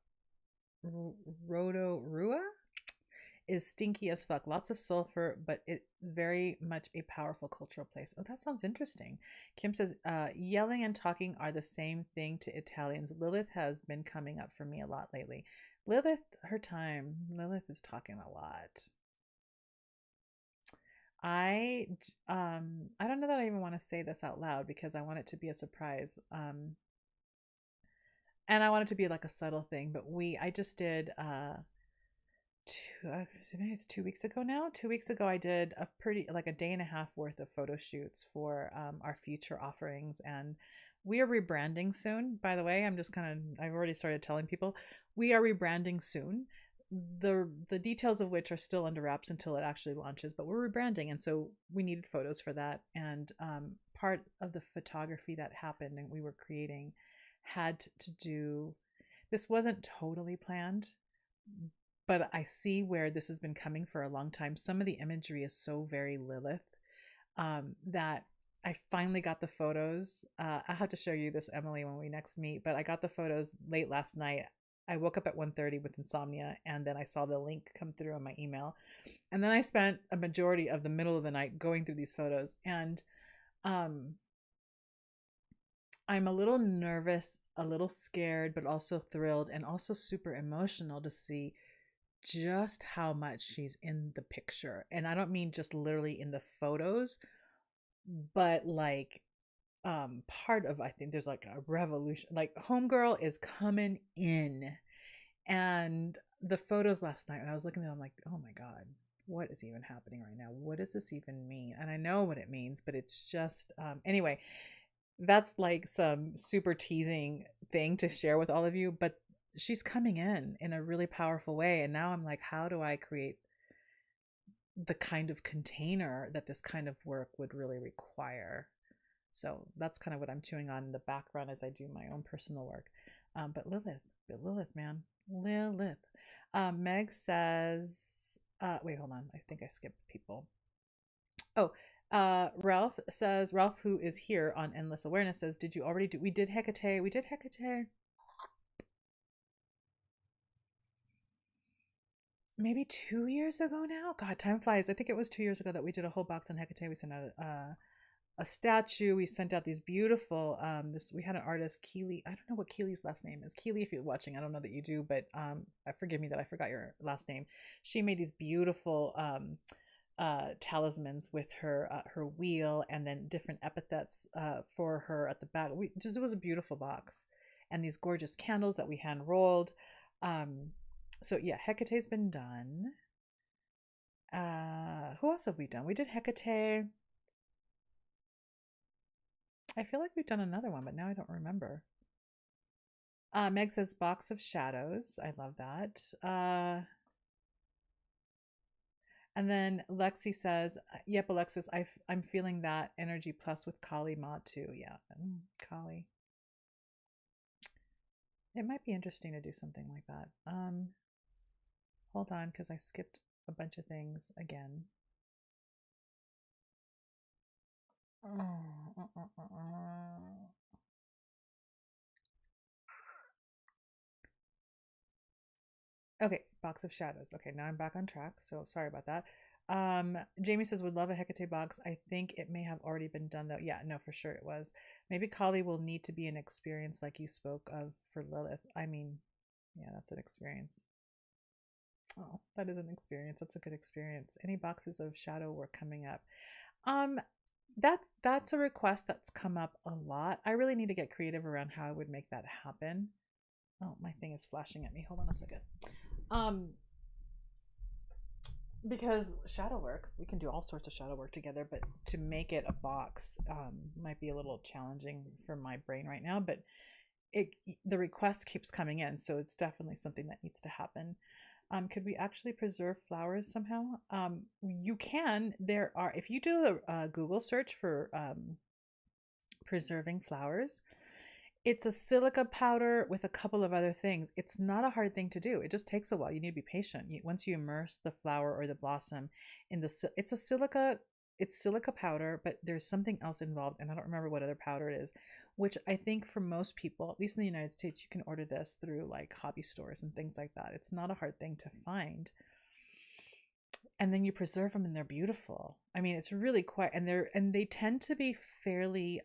Speaker 1: Rotorua is stinky as fuck. Lots of sulfur, but it's very much a powerful cultural place. Oh, that sounds interesting. Kim says, yelling and talking are the same thing to Italians. Lilith has been coming up for me a lot lately. Lilith, her time. Lilith is talking a lot. I I don't know that I even want to say this out loud because I want it to be a surprise. And I want it to be like a subtle thing, but I just did maybe it's 2 weeks ago now. 2 weeks ago, I did a pretty like a day and a half worth of photo shoots for our future offerings, and we are rebranding soon. By the way, I've already started telling people we are rebranding soon. The details of which are still under wraps until it actually launches, but we're rebranding, and so we needed photos for that. And part of the photography that happened and we were creating had to do. This wasn't totally planned, but I see where this has been coming for a long time. Some of the imagery is so very Lilith that I finally got the photos. I'll have to show you this, Emily, when we next meet, but I got the photos late last night. I woke up at 1:30 with insomnia, and then I saw the link come through on my email. And then I spent a majority of the middle of the night going through these photos. And I'm a little nervous, a little scared, but also thrilled and also super emotional to see just how much she's in the picture. And I don't mean just literally in the photos, but like part of, I think there's like a revolution, like Homegirl is coming in. And the photos last night when I was looking at them, I'm like, oh my God, what is even happening right now? What does this even mean? And I know what it means, but it's just anyway, that's like some super teasing thing to share with all of you, but she's coming in a really powerful way. And now I'm like, how do I create the kind of container that this kind of work would really require? So that's kind of what I'm chewing on in the background as I do my own personal work. But Lilith, man, Lilith. Meg says, wait, hold on. I think I skipped people. Oh, Ralph says, Ralph, who is here on Endless Awareness, says, did you already do? We did Hecate. We did Hecate. Maybe 2 years ago now. God, time flies. I think it was 2 years ago that we did a whole box on Hecate. We sent out a statue. We sent out these beautiful. We had an artist, Keely. I don't know what Keely's last name is. Keely, if you're watching, I don't know that you do, but forgive me that I forgot your last name. She made these beautiful talismans with her wheel, and then different epithets for her at the back. It was a beautiful box, and these gorgeous candles that we hand rolled. So yeah, Hecate's been done. Who else have we done? We did Hecate. I feel like we've done another one, but now I don't remember. Meg says Box of Shadows. I love that. And then Lexi says, yep, Alexis, I'm feeling that energy plus with Kali Ma too. Yeah, Kali. It might be interesting to do something like that. Hold on, because I skipped a bunch of things again. Okay, Box of Shadows. Okay, now I'm back on track, so sorry about that. Jamie says, would love a Hecate box. I think it may have already been done though. Yeah, no, for sure it was. Maybe Kali will need to be an experience like you spoke of for Lilith. I mean, yeah, that's an experience. Oh, that is an experience. That's a good experience. Any boxes of shadow work coming up? Um, that's a request that's come up a lot. I really need to get creative around how I would make that happen. Oh, my thing is flashing at me. Hold on a second. Because shadow work, we can do all sorts of shadow work together, but to make it a box might be a little challenging for my brain right now, but the request keeps coming in, so it's definitely something that needs to happen. Could we actually preserve flowers somehow? You can. If you do a Google search for preserving flowers, it's a silica powder with a couple of other things. It's not a hard thing to do. It just takes a while. You need to be patient. Once you immerse the flower or the blossom in it's a silica it's silica powder, but there's something else involved, and I don't remember what other powder it is, which I think for most people, at least in the United States, you can order this through like hobby stores and things like that. It's not a hard thing to find. And then you preserve them and they're beautiful. I mean, it's really quite, and they tend to be fairly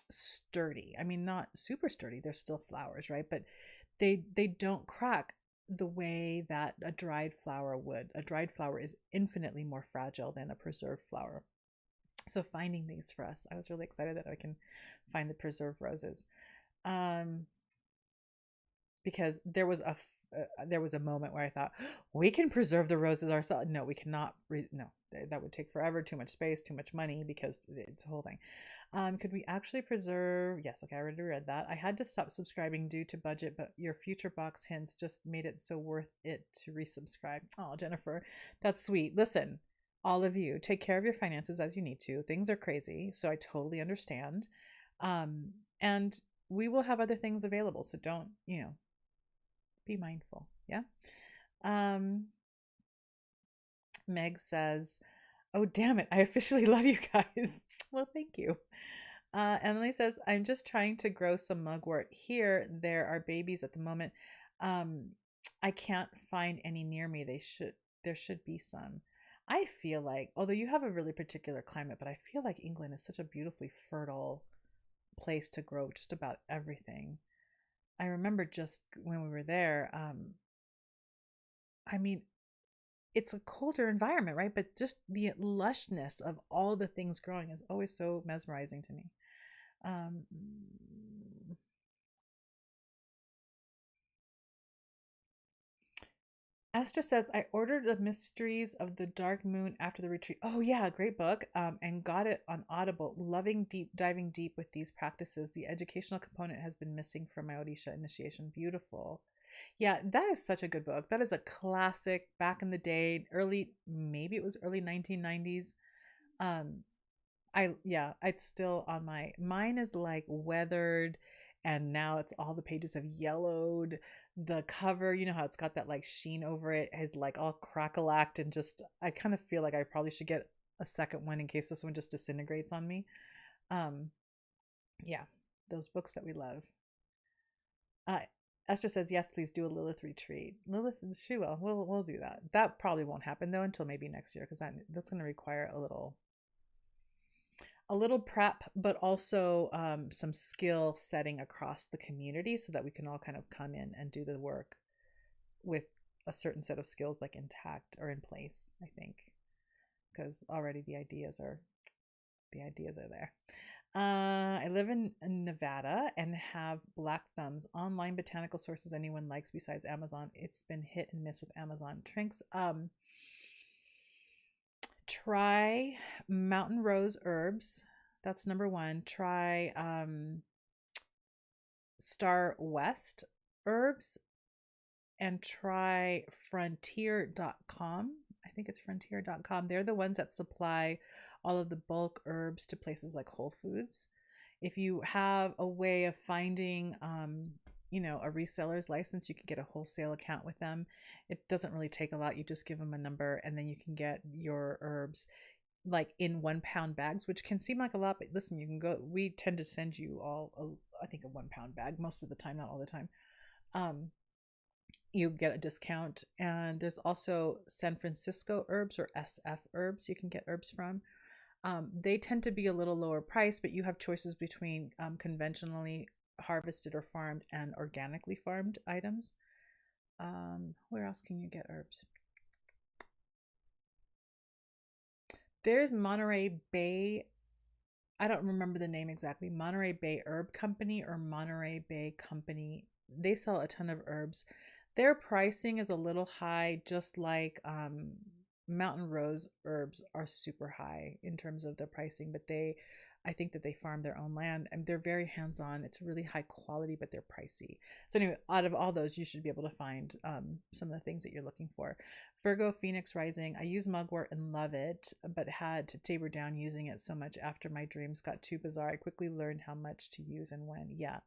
Speaker 1: sturdy. I mean, not super sturdy. They're still flowers, right? But they don't crack the way that a dried flower would. A dried flower is infinitely more fragile than a preserved flower. So finding these for us, I was really excited that I can find the preserved roses. Um, because there was a moment where I thought we can preserve the roses ourselves. No, we cannot. No, that would take forever, too much space, too much money, because it's a whole thing. Could we actually preserve? Yes, okay, I already read that. I had to stop subscribing due to budget, but your future box hints just made it so worth it to resubscribe. Oh, Jennifer, that's sweet. Listen, all of you, take care of your finances as you need to. Things are crazy, so I totally understand. And we will have other things available, so don't, be mindful. Yeah. Meg says, oh, damn it. I officially love you guys. Well, thank you. Emily says, I'm just trying to grow some mugwort here. There are babies at the moment. I can't find any near me. There should be some. I feel like, although you have a really particular climate, but I feel like England is such a beautifully fertile place to grow just about everything. I remember just when we were there, I mean, it's a colder environment, right? But just the lushness of all the things growing is always so mesmerizing to me. Esther says, I ordered The Mysteries of the Dark Moon after the retreat. Oh, yeah, great book. And got it on Audible. Diving deep with these practices. The educational component has been missing from my Odisha initiation. Beautiful. Yeah, that is such a good book. That is a classic back in the day, maybe it was early 1990s. Um, it's still on mine is like weathered, and now it's all the pages have yellowed. The cover, you know how it's got that like sheen over it, is like all crackalacked, and just, I kind of feel like I probably should get a second one in case this one just disintegrates on me. Um, yeah, those books that we love. Uh, Esther says, yes, please do a Lilith retreat. Lilith, she will. We'll do that. That probably won't happen though until maybe next year, because that's going to require a little prep, but also some skill setting across the community so that we can all kind of come in and do the work with a certain set of skills like intact or in place, I think, because already the ideas are there. I live in Nevada and have black thumbs. Online botanical sources anyone likes besides Amazon? It's been hit and miss with Amazon. Trinks, try Mountain Rose Herbs. That's number one. Try Star West Herbs, and try frontier.com. I think it's frontier.com. They're the ones that supply all of the bulk herbs to places like Whole Foods. If you have a way of finding a reseller's license, you can get a wholesale account with them. It doesn't really take a lot. You just give them a number, and then you can get your herbs like in 1 pound bags, which can seem like a lot, but listen, you can go, we tend to send you all I think a 1 pound bag most of the time, not all the time. You get a discount. And there's also San Francisco herbs, or SF herbs, you can get herbs from. They tend to be a little lower price, but you have choices between conventionally harvested or farmed and organically farmed items. Where else can you get herbs? There's Monterey Bay. I don't remember the name exactly. Monterey Bay Herb Company or Monterey Bay Company. They sell a ton of herbs. Their pricing is a little high, just like Mountain Rose herbs are super high in terms of their pricing, but I think that they farm their own land and they're very hands-on. It's really high quality, but they're pricey. So anyway, out of all those, you should be able to find some of the things that you're looking for. Virgo Phoenix Rising. I use mugwort and love it, but had to taper down using it so much after my dreams got too bizarre. I quickly learned how much to use and when. Yeah,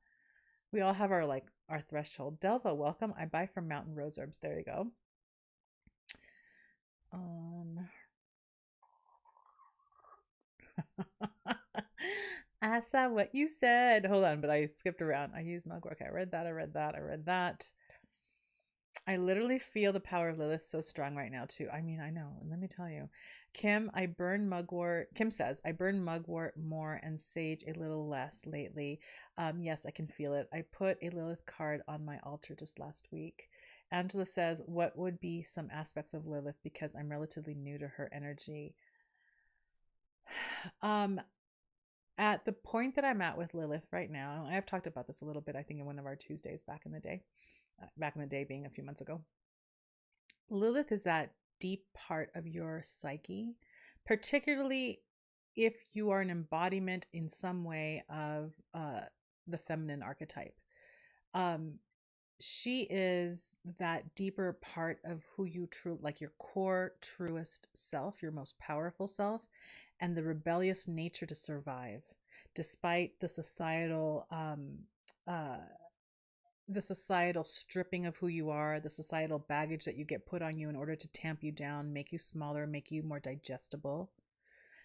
Speaker 1: we all have our threshold. Delva, welcome. I buy from Mountain Rose Herbs. There you go. I saw what you said. Hold on, but I skipped around. I used mugwort. Okay, I read that. I read that. I read that. I literally feel the power of Lilith so strong right now too. I mean, I know. Let me tell you. Kim, I burn mugwort. Kim says, I burn mugwort more and sage a little less lately. Yes, I can feel it. I put a Lilith card on my altar just last week. Angela says, what would be some aspects of Lilith because I'm relatively new to her energy? Um, at the point that I'm at with Lilith right now, I've talked about this a little bit, I think, in one of our Tuesdays back in the day being a few months ago. Lilith is that deep part of your psyche, particularly if you are an embodiment in some way of the feminine archetype. She is that deeper part of who you like your core, truest self, your most powerful self, and the rebellious nature to survive, despite uh, the societal stripping of who you are, the societal baggage that you get put on you in order to tamp you down, make you smaller, make you more digestible.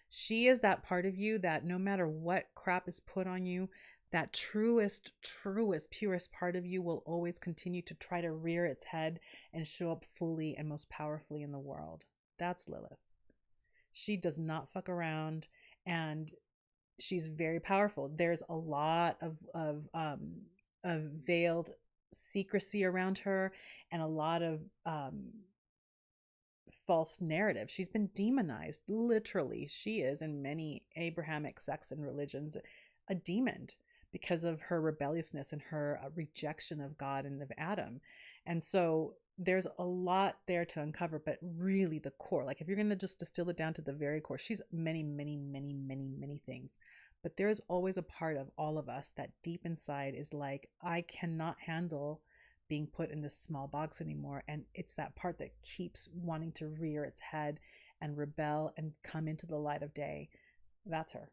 Speaker 1: She is that part of you that no matter what crap is put on you, that truest, purest part of you will always continue to try to rear its head and show up fully and most powerfully in the world. That's Lilith. She does not fuck around, and she's very powerful. There's a lot of veiled secrecy around her and a lot of false narrative. She's been demonized. Literally, she is in many Abrahamic sects and religions a demon because of her rebelliousness and her rejection of God and of Adam. And so there's a lot there to uncover, but really the core, like if you're going to just distill it down to the very core, she's many, many, many, many, many things. But there's always a part of all of us that deep inside is like, I cannot handle being put in this small box anymore. And it's that part that keeps wanting to rear its head and rebel and come into the light of day. That's her.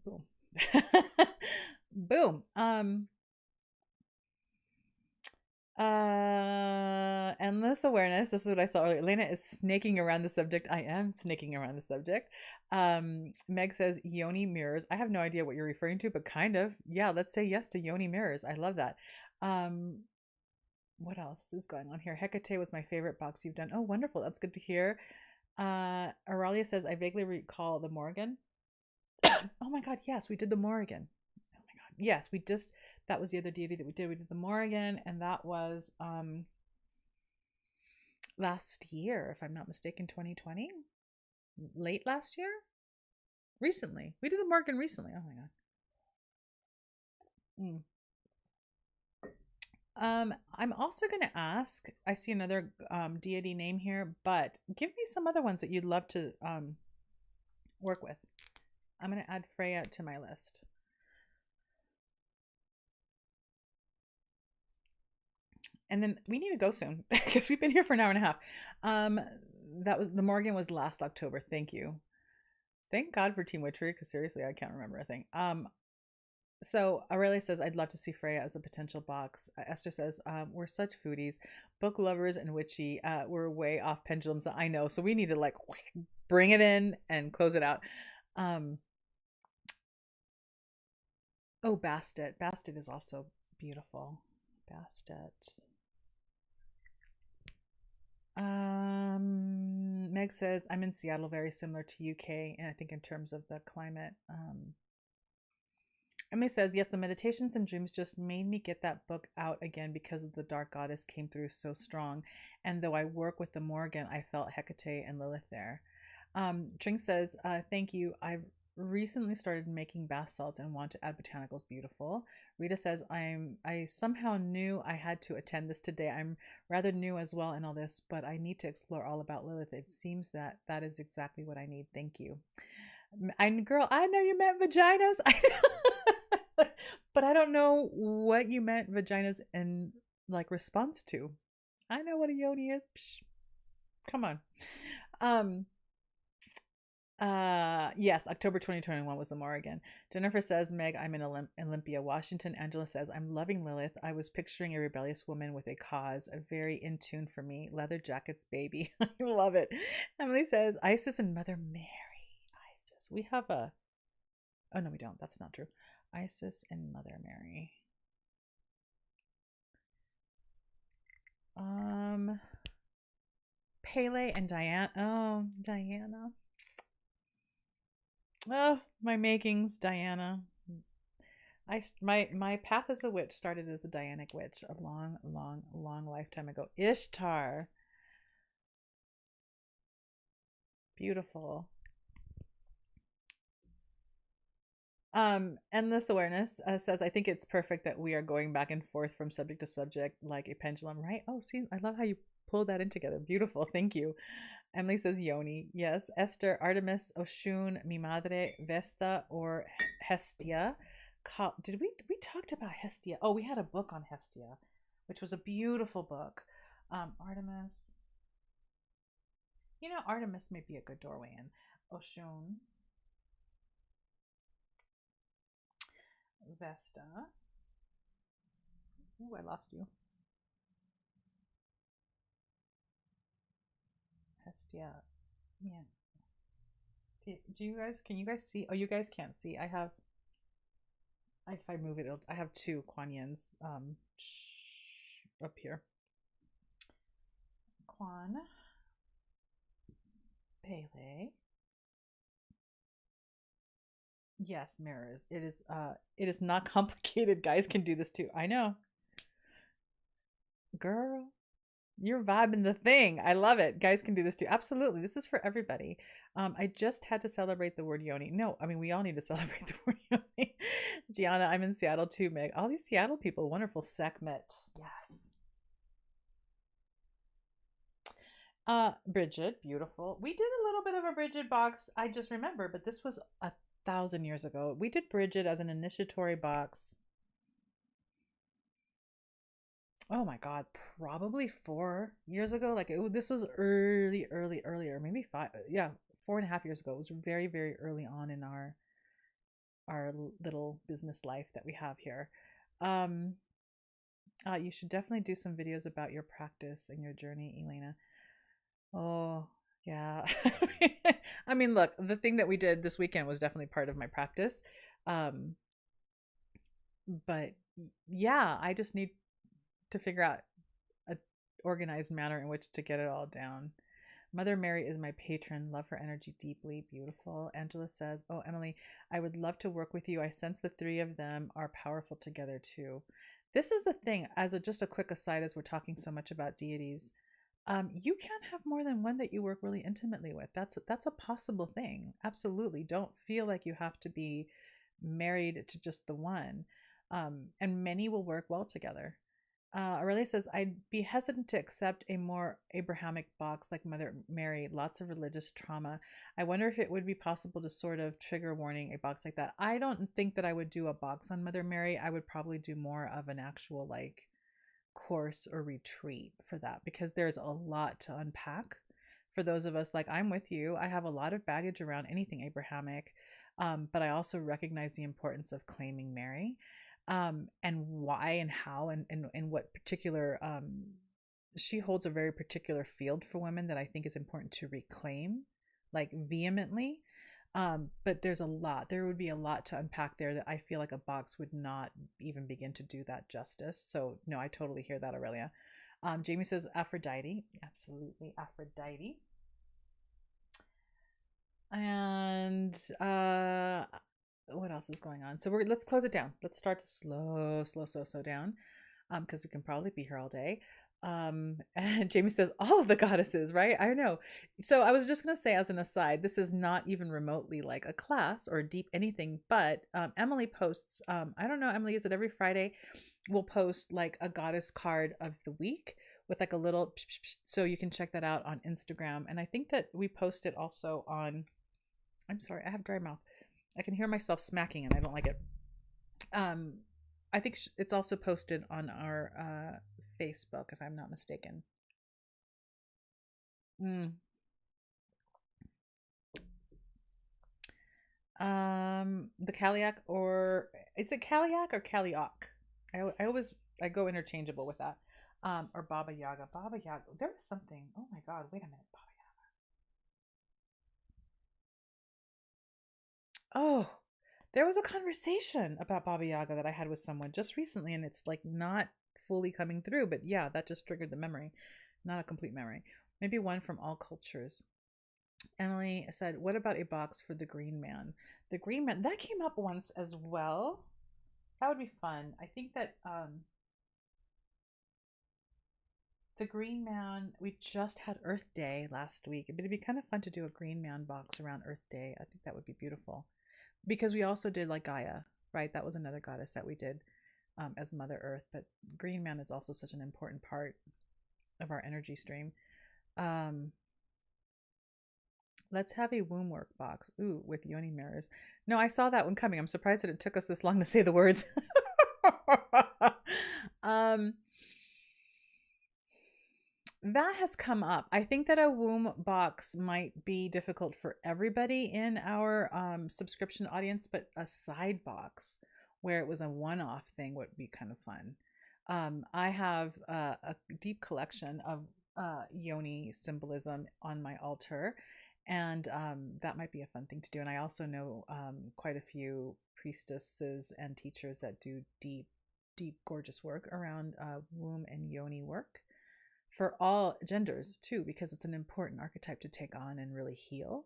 Speaker 1: Boom. Boom. Endless awareness. This is what I saw earlier. Elena is snaking around the subject. I am snaking around the subject. Meg says yoni mirrors. I have no idea what you're referring to, but kind of. Yeah, let's say yes to yoni mirrors. I love that. What else is going on here? Hecate was my favorite box you've done. Oh, wonderful. That's good to hear. Auralia says, I vaguely recall the Morrigan. Oh my God. Yes, we did the Morrigan. Oh my God. Yes, that was the other deity that we did. We did the Morrigan, and that was last year, if I'm not mistaken, 2020. Late last year? Recently. We did the Morrigan recently. Oh my God. I'm also going to ask, I see another deity name here, but give me some other ones that you'd love to work with. I'm going to add Freya to my list. And then we need to go soon because we've been here for an hour and a half. That was the Morgan was last October. Thank you. Thank God for Team Witchery, because seriously, I can't remember a thing. So Aurelia says, I'd love to see Freya as a potential box. Esther says, we're such foodies, book lovers and witchy. We're way off pendulums. I know. So we need to like bring it in and close it out. Oh, Bastet. Bastet is also beautiful. Bastet. Meg says, I'm in Seattle, very similar to UK, and I think in terms of the climate. Emily says, yes, the meditations and dreams just made me get that book out again because of the dark goddess came through so strong. And though I work with the Morgan, I felt Hecate and Lilith there. Tring says, thank you. I've recently started making bath salts and want to add botanicals. Beautiful. Rita says, I somehow knew I had to attend this today. I'm rather new as well in all this, but I need to explore all about Lilith. It seems that is exactly what I need. Thank you. Girl, I know you meant vaginas. But I don't know what you meant vaginas in like response to. I know what a yoni is. Psh, come on. Yes, October 2021 was the Morrigan. Jennifer says, Meg, I'm in Olympia, Washington. Angela says, I'm loving Lilith. I was picturing a rebellious woman with a cause, a very in tune for me. Leather jackets, baby. I love it. Emily says, Isis and Mother Mary. We have a, oh no, we don't. That's not true. Isis and Mother Mary. Pele and Diana. Oh, Diana. Oh, my makings, Diana. My path as a witch started as a Dianic witch a long, long, long lifetime ago. Ishtar. Beautiful. Endless awareness says, I think it's perfect that we are going back and forth from subject to subject like a pendulum, right? Oh, see, I love how you pulled that in together. Beautiful. Thank you. Emily says Yoni. Yes. Esther, Artemis, Oshun, Mi Madre, Vesta, or Hestia. Did we talked about Hestia? Oh, we had a book on Hestia, which was a beautiful book. Artemis. You know, Artemis may be a good doorway in. Oshun. Vesta. Ooh, I lost you. Hestia. Yeah. Do you guys, can you guys see? Oh, you guys can't see. I have, if I move it, I have two Kuan Yins up here. Kuan. Pele. Yes, mirrors. It is not complicated. Guys can do this too. I know. Girl, you're vibing the thing. I love it. Guys can do this too. Absolutely. This is for everybody. I just had to celebrate the word yoni. No, I mean, we all need to celebrate the word yoni. Gianna, I'm in Seattle too, Meg. All these Seattle people. Wonderful. Sekhmet. Yes. Bridget, beautiful. We did a little bit of a Bridget box. I just remember, but this was 1,000 years ago. We did Bridget as an initiatory box. Oh my God, probably 4 years ago. Like this was earlier, maybe 5. Yeah, 4.5 years ago. It was very, very early on in our little business life that we have here. You should definitely do some videos about your practice and your journey, Elena. Oh, yeah. I mean, look, the thing that we did this weekend was definitely part of my practice. But yeah, I just need to figure out a organized manner in which to get it all down. Mother Mary is my patron. Love her energy deeply. Beautiful. Angela says, oh, Emily, I would love to work with you. I sense the three of them are powerful together too. This is the thing, as just a quick aside, as we're talking so much about deities, you can have more than one that you work really intimately with. That's a possible thing. Absolutely. Don't feel like you have to be married to just the one. And many will work well together. Aurelia says, I'd be hesitant to accept a more Abrahamic box like Mother Mary, lots of religious trauma. I wonder if it would be possible to sort of trigger warning a box like that. I don't think that I would do a box on Mother Mary. I would probably do more of an actual like course or retreat for that, because there's a lot to unpack for those of us like I'm with you. I have a lot of baggage around anything Abrahamic, but I also recognize the importance of claiming Mary, and why and how and what particular she holds a very particular field for women that I think is important to reclaim like vehemently. But there would be a lot to unpack there that I feel like a box would not even begin to do that justice. So no, I totally hear that, Aurelia. Jamie says Aphrodite. Absolutely, Aphrodite. And what else is going on? So let's close it down. Let's start to slow down, because we can probably be here all day. And Jamie says all of the goddesses, right? I know. So I was just gonna say, as an aside, this is not even remotely like a class or deep anything, but Emily posts, I don't know, Emily, is it every Friday we'll post like a goddess card of the week with like a little so you can check that out on Instagram. And I think that we post it also on, I'm sorry, I have dry mouth. I can hear myself smacking and I don't like it. I think it's also posted on our Facebook, if I'm not mistaken. The Kaliak, or is it Kaliak or Kaliak? I go interchangeable with that. Or Baba Yaga. Baba Yaga. There was something. Oh my God! Wait a minute. Baba Oh, there was a conversation about Baba Yaga that I had with someone just recently, and it's like not fully coming through, but yeah, that just triggered the memory. Not a complete memory. Maybe one from all cultures. Emily said, "What about a box for the Green Man?" The Green Man, that came up once as well. That would be fun. I think that the Green Man, we just had Earth Day last week. It'd be kind of fun to do a Green Man box around Earth Day. I think that would be beautiful. Because we also did like Gaia, right? That was another goddess that we did as Mother Earth. But Green Man is also such an important part of our energy stream. Um, let's have a womb work box. Ooh, with yoni mirrors. No, I saw that one coming. I'm surprised that it took us this long to say the words. um, that has come up. I think that a womb box might be difficult for everybody in our subscription audience, but a side box where it was a one-off thing would be kind of fun. I have a deep collection of yoni symbolism on my altar, and that might be a fun thing to do. And I also know quite a few priestesses and teachers that do deep, deep, gorgeous work around womb and yoni work for all genders too, because it's an important archetype to take on and really heal.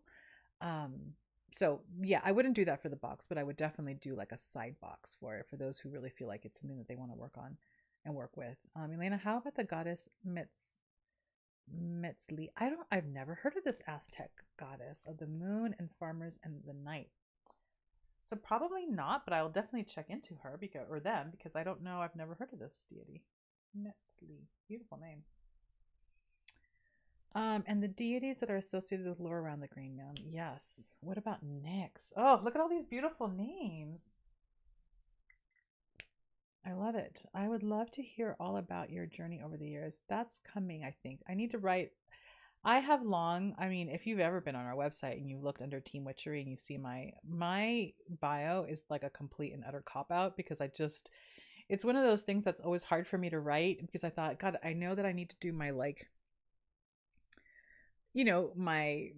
Speaker 1: So yeah, I wouldn't do that for the box, but I would definitely do like a side box for it for those who really feel like it's something that they want to work on and work with. Elena, how about the goddess Metzli? I've never heard of this Aztec goddess of the moon and farmers and the night. So probably not, but I'll definitely check into her because I don't know. I've never heard of this deity. Metzli, beautiful name. And the deities that are associated with lore around the Green Man. Yes. What about Nyx? Oh, look at all these beautiful names. I love it. I would love to hear all about your journey over the years. That's coming, I think. I need to write. If you've ever been on our website and you looked under Team Witchery and you see my bio is like a complete and utter cop out because it's one of those things that's always hard for me to write because I thought, God, I know that I need to do my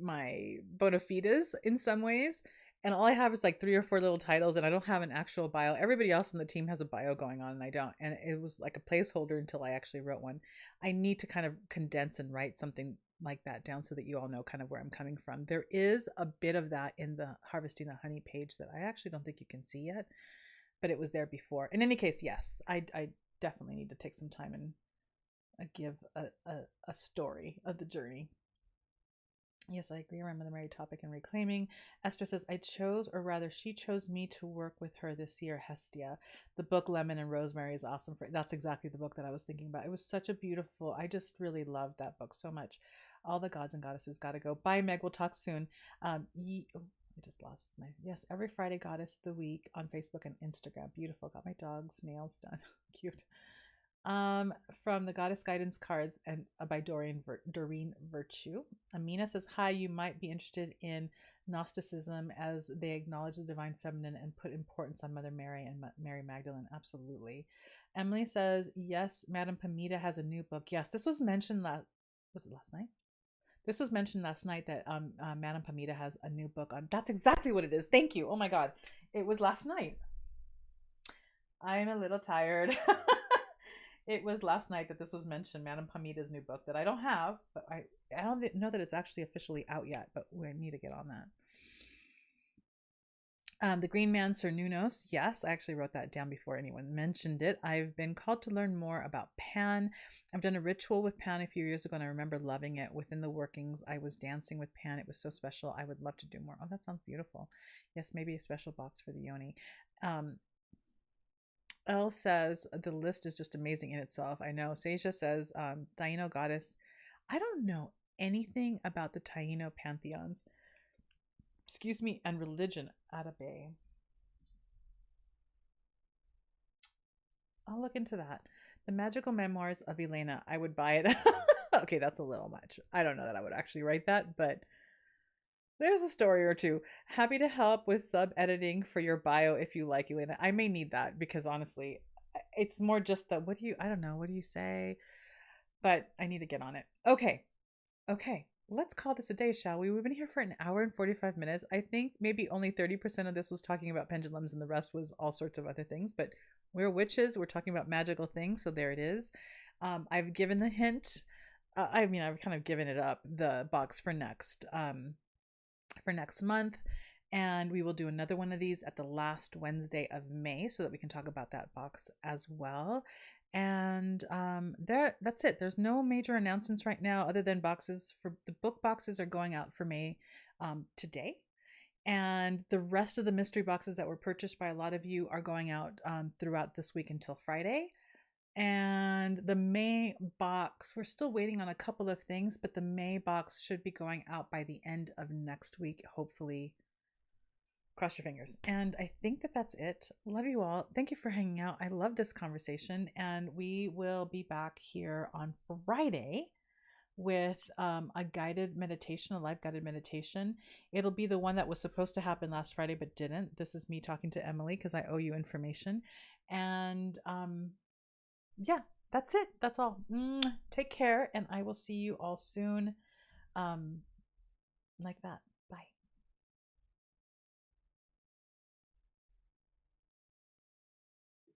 Speaker 1: my bona fides in some ways, and all I have is like 3 or 4 little titles and I don't have an actual bio. Everybody else in the team has a bio going on and I don't, and it was like a placeholder until I actually wrote one. I need to kind of condense and write something like that down so that you all know kind of where I'm coming from. There is a bit of that in the Harvesting the Honey page that I actually don't think you can see yet, but it was there before. In any case, yes, I definitely need to take some time and give a story of the journey. Yes, I agree around the Mary topic and reclaiming. Esther says, I chose, or rather, she chose me to work with her this year, Hestia. The book Lemon and Rosemary is awesome. That's exactly the book that I was thinking about. It was such a beautiful, I just really loved that book so much. All the gods and goddesses gotta go. Bye, Meg. We'll talk soon. I just lost my, yes, every Friday goddess of the week on Facebook and Instagram. Beautiful. Got my dog's nails done. Cute. From the Goddess Guidance cards and by Doreen Virtue. Amina says, hi, you might be interested in Gnosticism as they acknowledge the divine feminine and put importance on Mother Mary and Mary Magdalene. Absolutely. Emily says, yes, Madame Pamita has a new book. Yes, this was mentioned was it last night? This was mentioned last night that Madame Pamita has a new book on. That's exactly what it is. Thank you. Oh my God. It was last night. I'm a little tired. It was last night that this was mentioned, Madame Pamita's new book that I don't have, but I don't know that it's actually officially out yet, but we need to get on that. The Green Man, Sir Nunos. Yes, I actually wrote that down before anyone mentioned it. I've been called to learn more about Pan. I've done a ritual with Pan a few years ago, and I remember loving it. Within the workings, I was dancing with Pan. It was so special. I would love to do more. Oh, that sounds beautiful. Yes, maybe a special box for the Yoni. Elle says the list is just amazing in itself. I know. Seja says Taino goddess. I don't know anything about the Taino pantheons. Excuse me, and religion. Arabe. I'll look into that. The Magical Memoirs of Elena. I would buy it. Okay, that's a little much. I don't know that I would actually write that, but there's a story or two. Happy to help with sub editing for your bio if you like, Elena. I may need that because honestly, it's more just I don't know, what do you say? But I need to get on it. Okay. let's call this a day, shall we? We've been here for an hour and 45 minutes. I think maybe only 30% of this was talking about pendulums and the rest was all sorts of other things, but we're witches. We're talking about magical things. So there it is. I've given the hint. I mean, I've kind of given it up, the box for next month. And we will do another one of these at the last Wednesday of May so that we can talk about that box as well. And that's it. There's no major announcements right now other than boxes for the book boxes are going out for May today. And the rest of the mystery boxes that were purchased by a lot of you are going out throughout this week until Friday. And the May box, we're still waiting on a couple of things, but the May box should be going out by the end of next week, hopefully. Cross your fingers. And I think that that's it. Love you all. Thank you for hanging out. I love this conversation. And we will be back here on Friday with a guided meditation, a live guided meditation. It'll be the one that was supposed to happen last Friday but didn't. This is me talking to Emily because I owe you information. And yeah, that's it. That's all. Take care, and I will see you all soon. Like that.